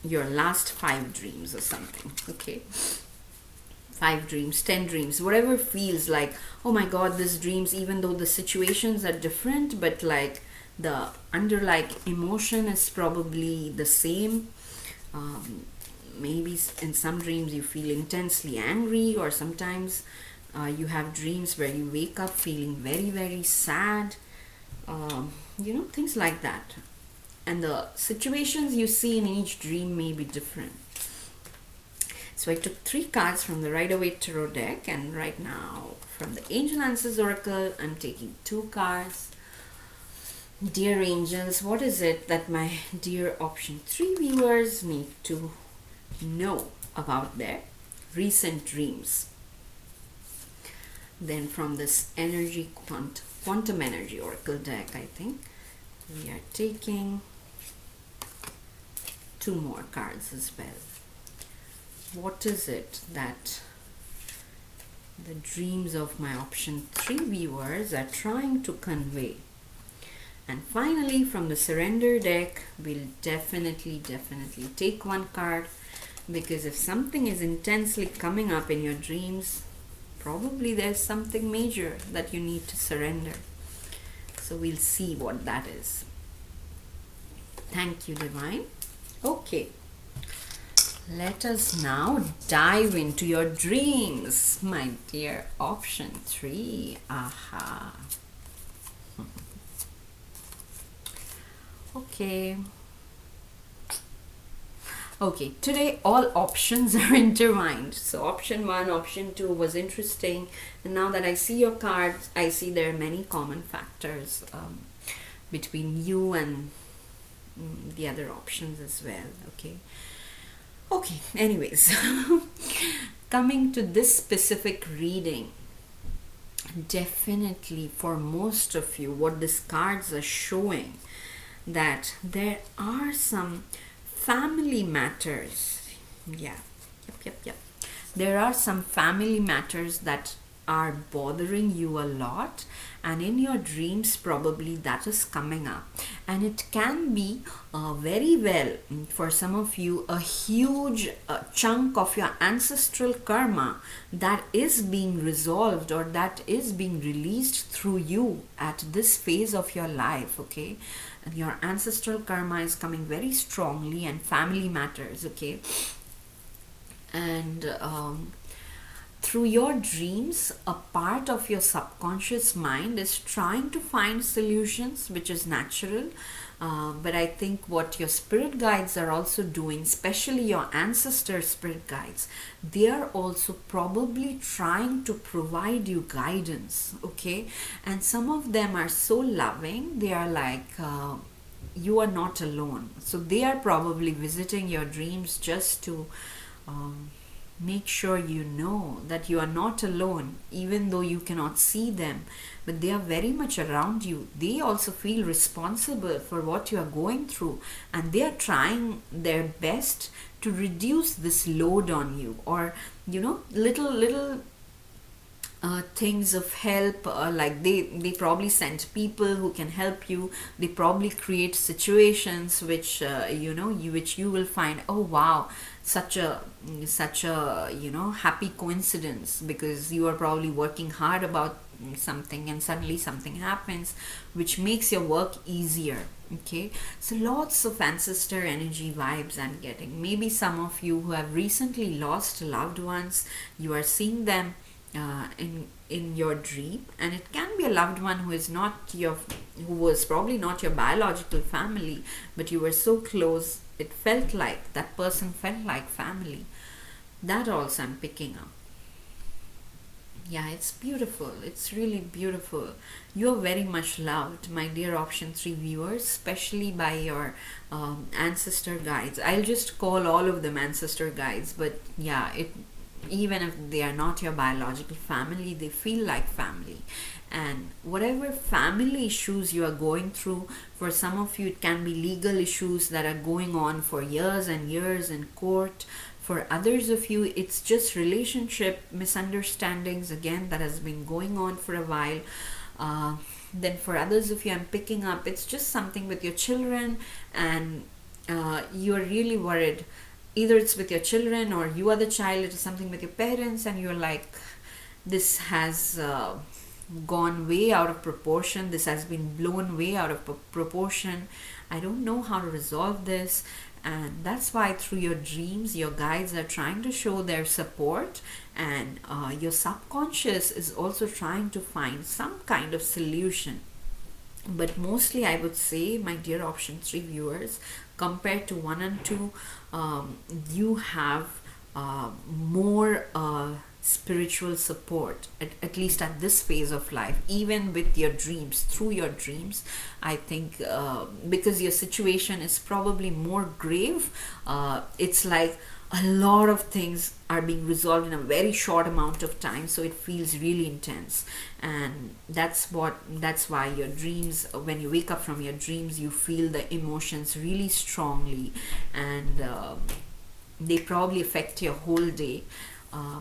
S1: your last 5 dreams or something. Okay, 5 dreams, 10 dreams, whatever feels like, oh my god, this dreams, even though the situations are different, but like the underlying emotion is probably the same. Maybe in some dreams you feel intensely angry, or sometimes you have dreams where you wake up feeling very, very sad. Things like that. And the situations you see in each dream may be different. So I took 3 cards from the Rider-Waite Tarot deck, and right now from the Angel Answers Oracle, I'm taking 2 cards. Dear angels, what is it that my dear option 3 viewers need to know about their recent dreams? Then from this energy quantum energy oracle deck, I think we are taking 2 more cards as well. What is it that the dreams of my option 3 viewers are trying to convey? And finally, from the surrender deck, we'll definitely take 1 card, because if something is intensely coming up in your dreams, probably there's something major that you need to surrender. So we'll see what that is. Thank you, Divine. Okay, let us now dive into your dreams, my dear option 3. Aha. Okay, today all options are intertwined. So option 1, option 2 was interesting, and now that I see your cards, I see there are many common factors between you and the other options as well. Okay, anyways, coming to this specific reading, definitely for most of you, what these cards are showing, that there are some family matters. Yep. There are some family matters that are bothering you a lot, and in your dreams probably that is coming up, and it can be very well, for some of you, a huge chunk of your ancestral karma that is being resolved, or that is being released through you at this phase of your life. Okay, and your ancestral karma is coming very strongly, and family matters. Okay, and through your dreams, a part of your subconscious mind is trying to find solutions, which is natural. But I think what your spirit guides are also doing, especially your ancestor spirit guides, they are also probably trying to provide you guidance. Okay, and some of them are so loving, they are like, you are not alone. So they are probably visiting your dreams just to make sure you know that you are not alone, even though you cannot see them, but they are very much around you. They also feel responsible for what you are going through, and they are trying their best to reduce this load on you, or little things of help, like they probably send people who can help you. They probably create situations which which you will find, oh wow, such a happy coincidence, because you are probably working hard about something, and suddenly something happens which makes your work easier. Okay, so lots of ancestor energy vibes I'm getting. Maybe some of you who have recently lost loved ones, you are seeing them in your dream, and it can be a loved one who was probably not your biological family, but you were so close, it felt like that person felt like family. That also I'm picking up. Yeah, it's beautiful. It's really beautiful. You're very much loved, my dear option 3 viewers, especially by your ancestor guides. I'll just call all of them ancestor guides, but yeah, it even if they are not your biological family, they feel like family. And whatever family issues you are going through, for some of you, it can be legal issues that are going on for years and years in court. For others of you, it's just relationship misunderstandings again that has been going on for a while. Then for others of you, I'm picking up it's just something with your children, and you're really worried. Either it's with your children or you are the child, it is something with your parents, and you're like, this has gone way out of proportion, this has been blown way out of proportion. I don't know how to resolve this. And that's why through your dreams your guides are trying to show their support, and your subconscious is also trying to find some kind of solution. But mostly I would say, my dear option 3 viewers, compared to 1 and 2, you have more spiritual support, at least at this phase of life, even with your dreams, through your dreams. I think because your situation is probably more grave, it's like a lot of things are being resolved in a very short amount of time, so it feels really intense. And that's why your dreams, when you wake up from your dreams, you feel the emotions really strongly, and they probably affect your whole day.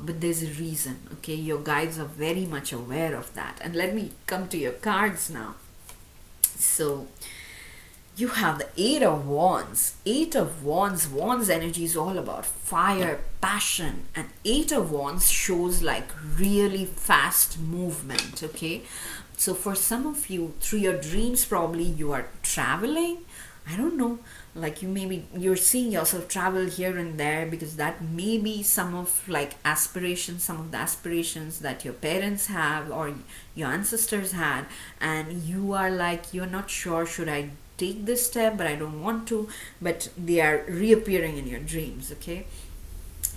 S1: But there's a reason, okay? Your guides are very much aware of that. And let me come to your cards now. So you have the Eight of Wands. Eight of Wands, Wands energy is all about fire, passion, and Eight of Wands shows like really fast movement, okay? So for some of you, through your dreams, probably you are traveling. I don't know, like you're seeing yourself travel here and there, because that may be some of like aspirations, some of the aspirations that your parents have or your ancestors had, and you are like, you're not sure, should I take this step, but I don't want to, but they are reappearing in your dreams, okay?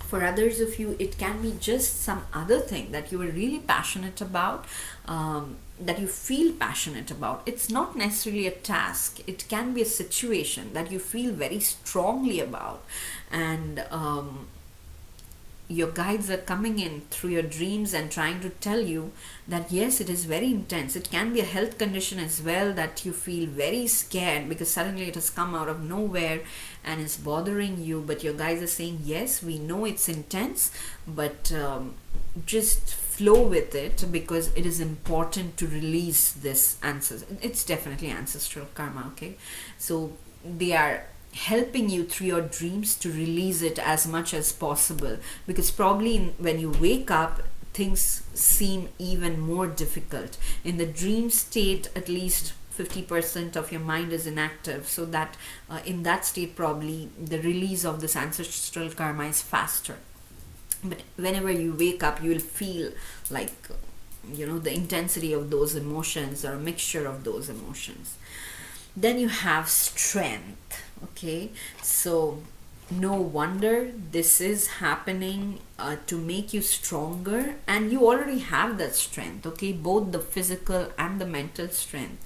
S1: For others of you, it can be just some other thing that you are really passionate about, that you feel passionate about. It's not necessarily a task, it can be a situation that you feel very strongly about. And your guides are coming in through your dreams and trying to tell you that yes, it is very intense. It can be a health condition as well that you feel very scared because suddenly it has come out of nowhere and is bothering you, but your guides are saying yes, we know it's intense, but just flow with it, because it is important to release this ancestral. It's definitely ancestral karma, okay? So they are helping you through your dreams to release it as much as possible, because probably when you wake up, things seem even more difficult. In the dream state, at least 50% of your mind is inactive, so that in that state probably the release of this ancestral karma is faster. But whenever you wake up, you will feel like, the intensity of those emotions or a mixture of those emotions. Then you have strength, okay? So no wonder this is happening to make you stronger, and you already have that strength, okay? Both the physical and the mental strength.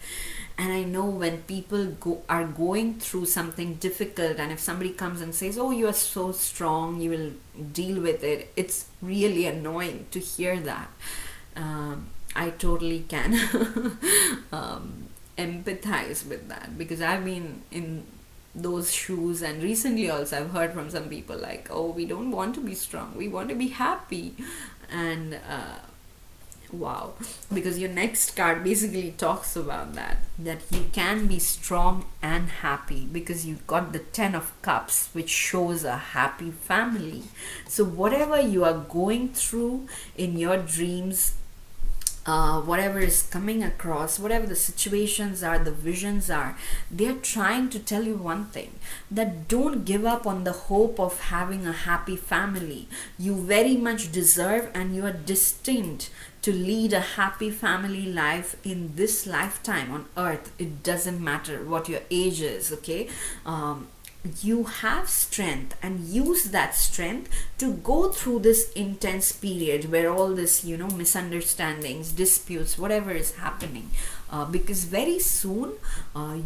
S1: And I know when people are going through something difficult, and if somebody comes and says, oh, you are so strong, you will deal with it, it's really annoying to hear that. I totally can empathize with that, because I've been in those shoes, and recently also I've heard from some people like, oh, we don't want to be strong, we want to be happy. And wow, because your next card basically talks about that you can be strong and happy, because you got the 10 of cups, which shows a happy family. So whatever you are going through in your dreams, whatever is coming across, whatever the situations are, the visions are, they're trying to tell you one thing, that don't give up on the hope of having a happy family. You very much deserve, and you are destined to lead a happy family life in this lifetime on earth. It doesn't matter what your age is, okay? you have strength, and use that strength to go through this intense period where all this, misunderstandings, disputes, whatever is happening, because very soon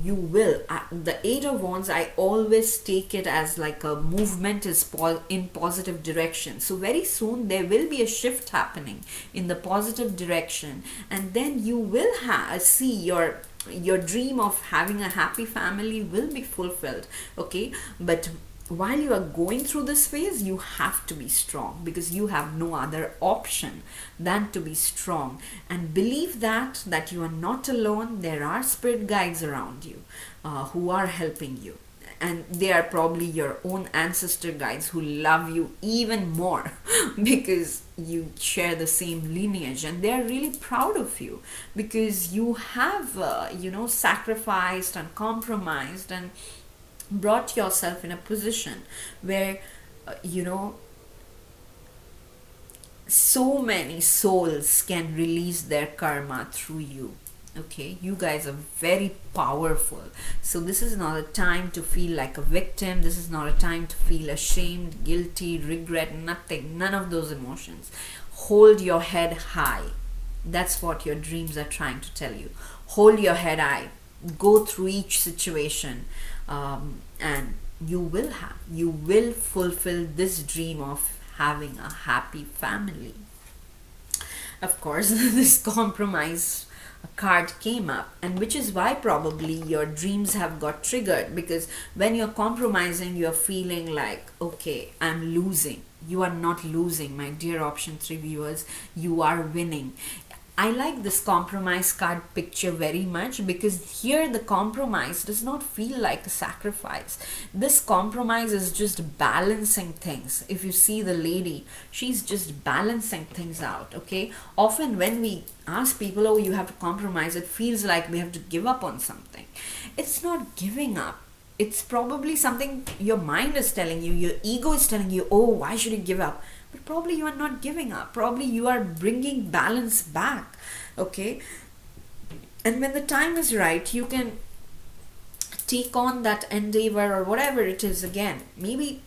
S1: you will, the Eight of Wands, I always take it as like a movement is in positive direction. So very soon there will be a shift happening in the positive direction, and then you will see your dream of having a happy family will be fulfilled. Okay, but while you are going through this phase, you have to be strong, because you have no other option than to be strong, and believe that you are not alone. There are spirit guides around you who are helping you, and they are probably your own ancestor guides who love you even more because you share the same lineage, and they are really proud of you because you have sacrificed and compromised and brought yourself in a position where so many souls can release their karma through you. Okay, you guys are very powerful. So this is not a time to feel like a victim. This is not a time to feel ashamed, guilty, regret, nothing, none of those emotions. Hold your head high. That's what your dreams are trying to tell you. Hold your head high. Go through each situation, and you will fulfill this dream of having a happy family. Of course, this compromise card came up, and which is why probably your dreams have got triggered, because when you're compromising, you're feeling like, okay, I'm losing. You are not losing, my dear option 3 viewers. You are winning. I like this compromise card picture very much, because here the compromise does not feel like a sacrifice. This compromise is just balancing things. If you see the lady, she's just balancing things out. Okay, often when we ask people, oh, you have to compromise, it feels like we have to give up on something. It's not giving up. It's probably something your mind is telling you, your ego is telling you, oh, why should you give up? But probably you are not giving up. Probably you are bringing balance back. Okay, and when the time is right, you can take on that endeavor or whatever it is again. Maybe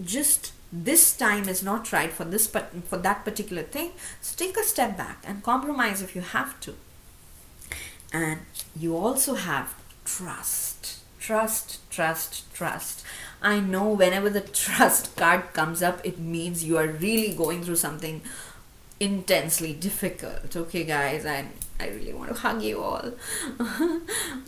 S1: just this time is not right for this, but for that particular thing. So take a step back and compromise if you have to. And you also have trust. Trust. I know whenever the trust card comes up, it means you are really going through something intensely difficult. Okay, guys, I really want to hug you all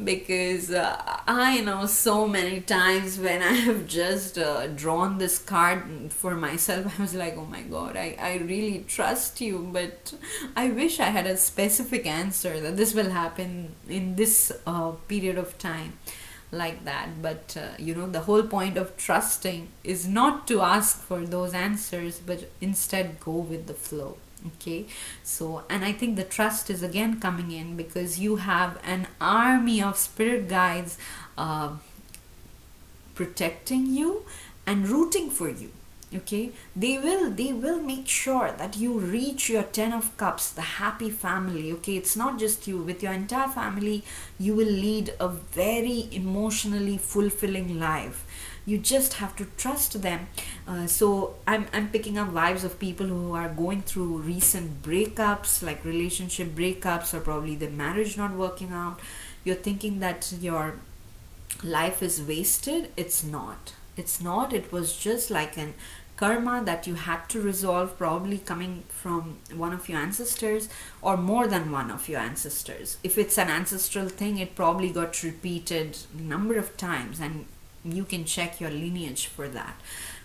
S1: because I know so many times when I have just drawn this card for myself, I was like, oh my god, I really trust you, but I wish I had a specific answer that this will happen in this period of time, like that. But the whole point of trusting is not to ask for those answers, but instead go with the flow. Okay, so, and I think the trust is again coming in because you have an army of spirit guides protecting you and rooting for you. Okay, they will make sure that you reach your 10 of cups, the happy family. Okay, it's not just you, with your entire family you will lead a very emotionally fulfilling life. You just have to trust them. So I'm picking up vibes of people who are going through recent breakups, like relationship breakups, or probably the marriage not working out. You're thinking that your life is wasted. It's not. It was just like an karma that you had to resolve, probably coming from one of your ancestors or more than one of your ancestors. If it's an ancestral thing, it probably got repeated a number of times, and you can check your lineage for that.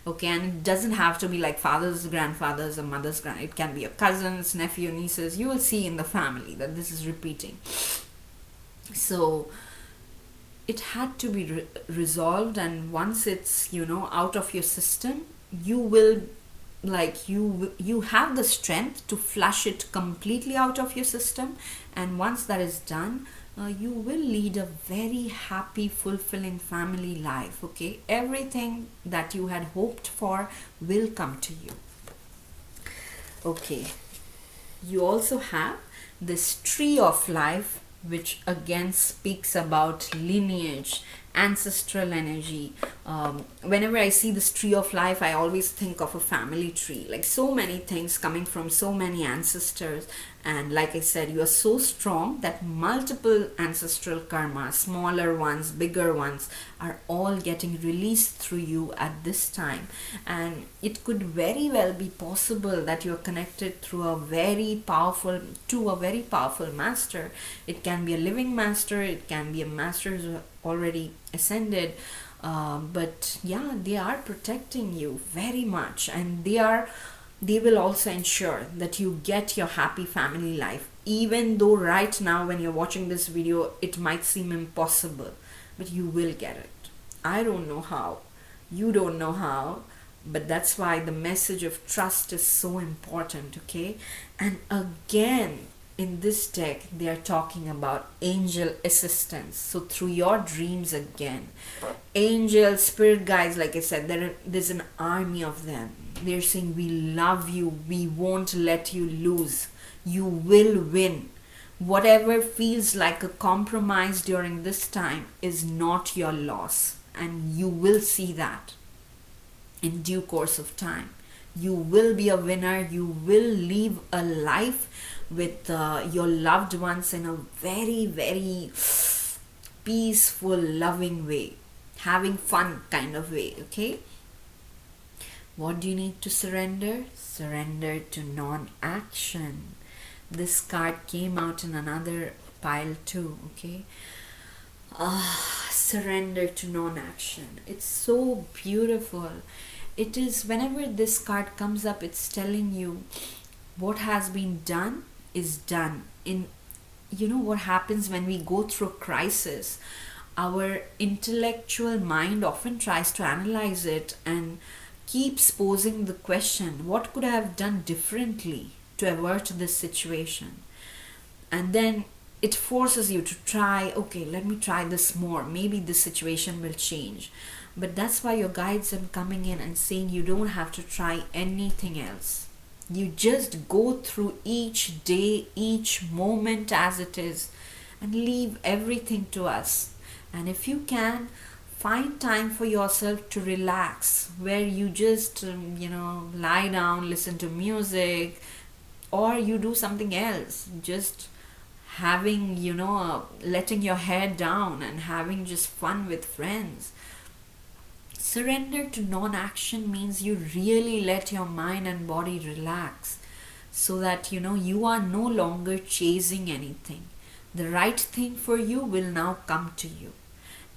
S1: Okay, and it doesn't have to be like father's grandfathers or mother's it can be your cousins, nephew, nieces. You will see in the family that this is repeating. So it had to be resolved, and once it's out of your system, you will, like, you have the strength to flush it completely out of your system. And once that is done, you will lead a very happy, fulfilling family life. Okay, everything that you had hoped for will come to you. Okay, you also have this tree of life, which again speaks about lineage ancestral energy. Whenever I see this tree of life, I always think of a family tree, like so many things coming from so many ancestors. And like I said, you are so strong that multiple ancestral karma, smaller ones, bigger ones, are all getting released through you at this time. And it could very well be possible that you're connected through a very powerful to a very powerful master. It can be a living master, it can be a master who's already ascended. But yeah, they are protecting you very much, and they will also ensure that you get your happy family life, even though right now when you're watching this video it might seem impossible, but you will get it. I don't know how, you don't know how, but that's why the message of trust is so important. Okay, and again, in this deck they are talking about angel assistance. So through your dreams, again, angel spirit guides, like I said, there's an army of them. They're saying, we love you, we won't let you lose, you will win. Whatever feels like a compromise during this time is not your loss, and you will see that in due course of time. You will be a winner, you will live a life with your loved ones in a very, very peaceful, loving way, having fun kind of way. Okay, what do you need to surrender? Surrender to non-action. This card came out in another pile too. Okay, surrender to non-action. It's so beautiful. It is, whenever this card comes up, it's telling you what has been done is done. In, you know what happens when we go through a crisis, our intellectual mind often tries to analyze it and keeps posing the question, what could I have done differently to avert this situation? And then it forces you to try, okay, let me try this more, maybe this situation will change. But that's why your guides are coming in and saying you don't have to try anything else. You just go through each day, each moment as it is, and leave everything to us. And if you can, find time for yourself to relax, where you just lie down, listen to music, or you do something else, just having letting your hair down and having just fun with friends. Surrender to non-action means you really let your mind and body relax, so that you are no longer chasing anything. The right thing for you will now come to you.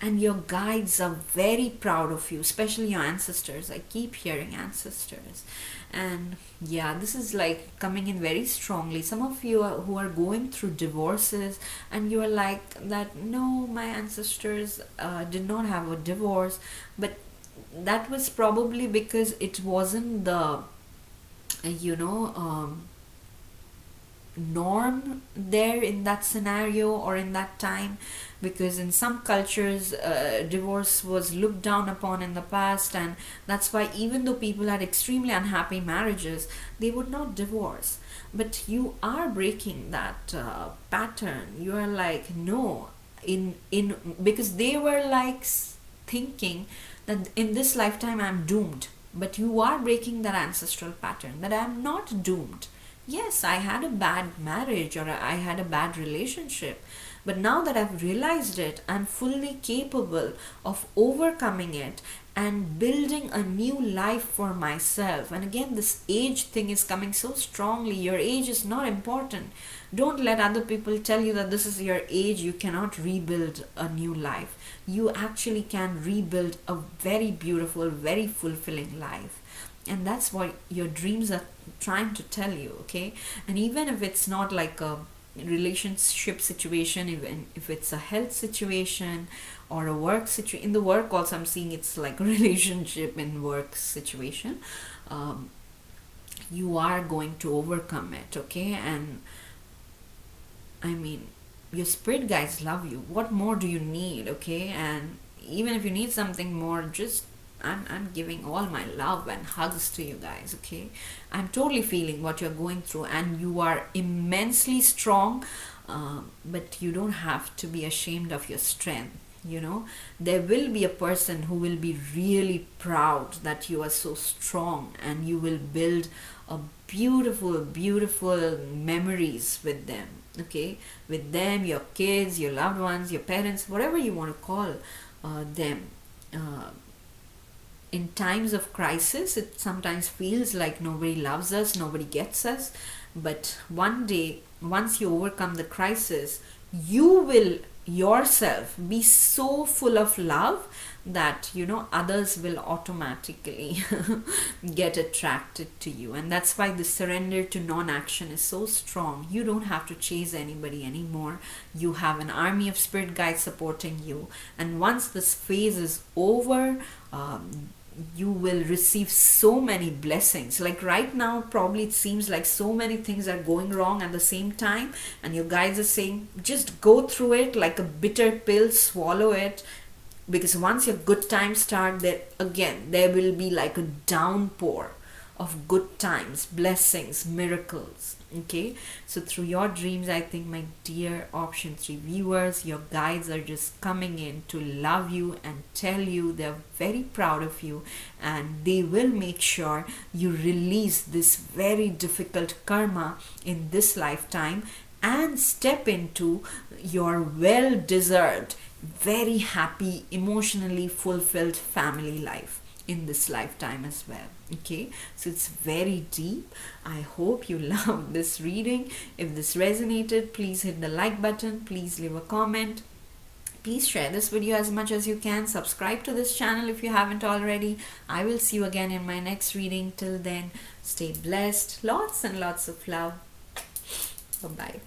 S1: And your guides are very proud of you, especially your ancestors. I keep hearing ancestors. And yeah, this is like coming in very strongly. Some of you who are going through divorces, and you are like that, no, my ancestors did not have a divorce. But that was probably because it wasn't the norm there in that scenario or in that time, because in some cultures divorce was looked down upon in the past, and that's why even though people had extremely unhappy marriages, they would not divorce. But you are breaking that pattern. You are like, no, in because they were like thinking that in this lifetime I'm doomed. But you are breaking that ancestral pattern, that I'm not doomed. Yes, I had a bad marriage, or I had a bad relationship, but now that I've realized it, I'm fully capable of overcoming it and building a new life for myself. And again, this age thing is coming so strongly. Your age is not important. Don't let other people tell you that this is your age, you cannot rebuild a new life. You actually can rebuild a very beautiful, very fulfilling life. And that's what your dreams are trying to tell you. Okay, and even if it's not like a relationship situation, even if it's a health situation or a work situation, in the work also I'm seeing it's like a relationship in work situation, you are going to overcome it. Okay, and I mean, your spirit guides love you. What more do you need? Okay, and even if you need something more, just I'm giving all my love and hugs to you guys. Okay, I'm totally feeling what you're going through, and you are immensely strong, but you don't have to be ashamed of your strength. there will be a person who will be really proud that you are so strong, and you will build a beautiful memories with them. Okay, with them, your kids, your loved ones, your parents, whatever you want to call them. uh, in times of crisis, it sometimes feels like nobody loves us, nobody gets us. But one day, once you overcome the crisis, you will yourself be so full of love that others will automatically get attracted to you. And that's why the surrender to non-action is so strong. You don't have to chase anybody anymore. You have an army of spirit guides supporting you, and once this phase is over, you will receive so many blessings. Like right now, probably it seems like so many things are going wrong at the same time, and your guides are saying just go through it like a bitter pill, swallow it, because once your good times start, there will be like a downpour of good times, blessings, miracles. Okay, so through your dreams, I think, my dear option 3 viewers, your guides are just coming in to love you and tell you they're very proud of you, and they will make sure you release this very difficult karma in this lifetime and step into your well deserved, very happy, emotionally fulfilled family life in this lifetime as well. Okay, so it's very deep. I hope you loved this reading. If this resonated, please hit the like button, please leave a comment, please share this video as much as you can, subscribe to this channel if you haven't already. I will see you again in my next reading. Till then, stay blessed, lots and lots of love. Bye bye.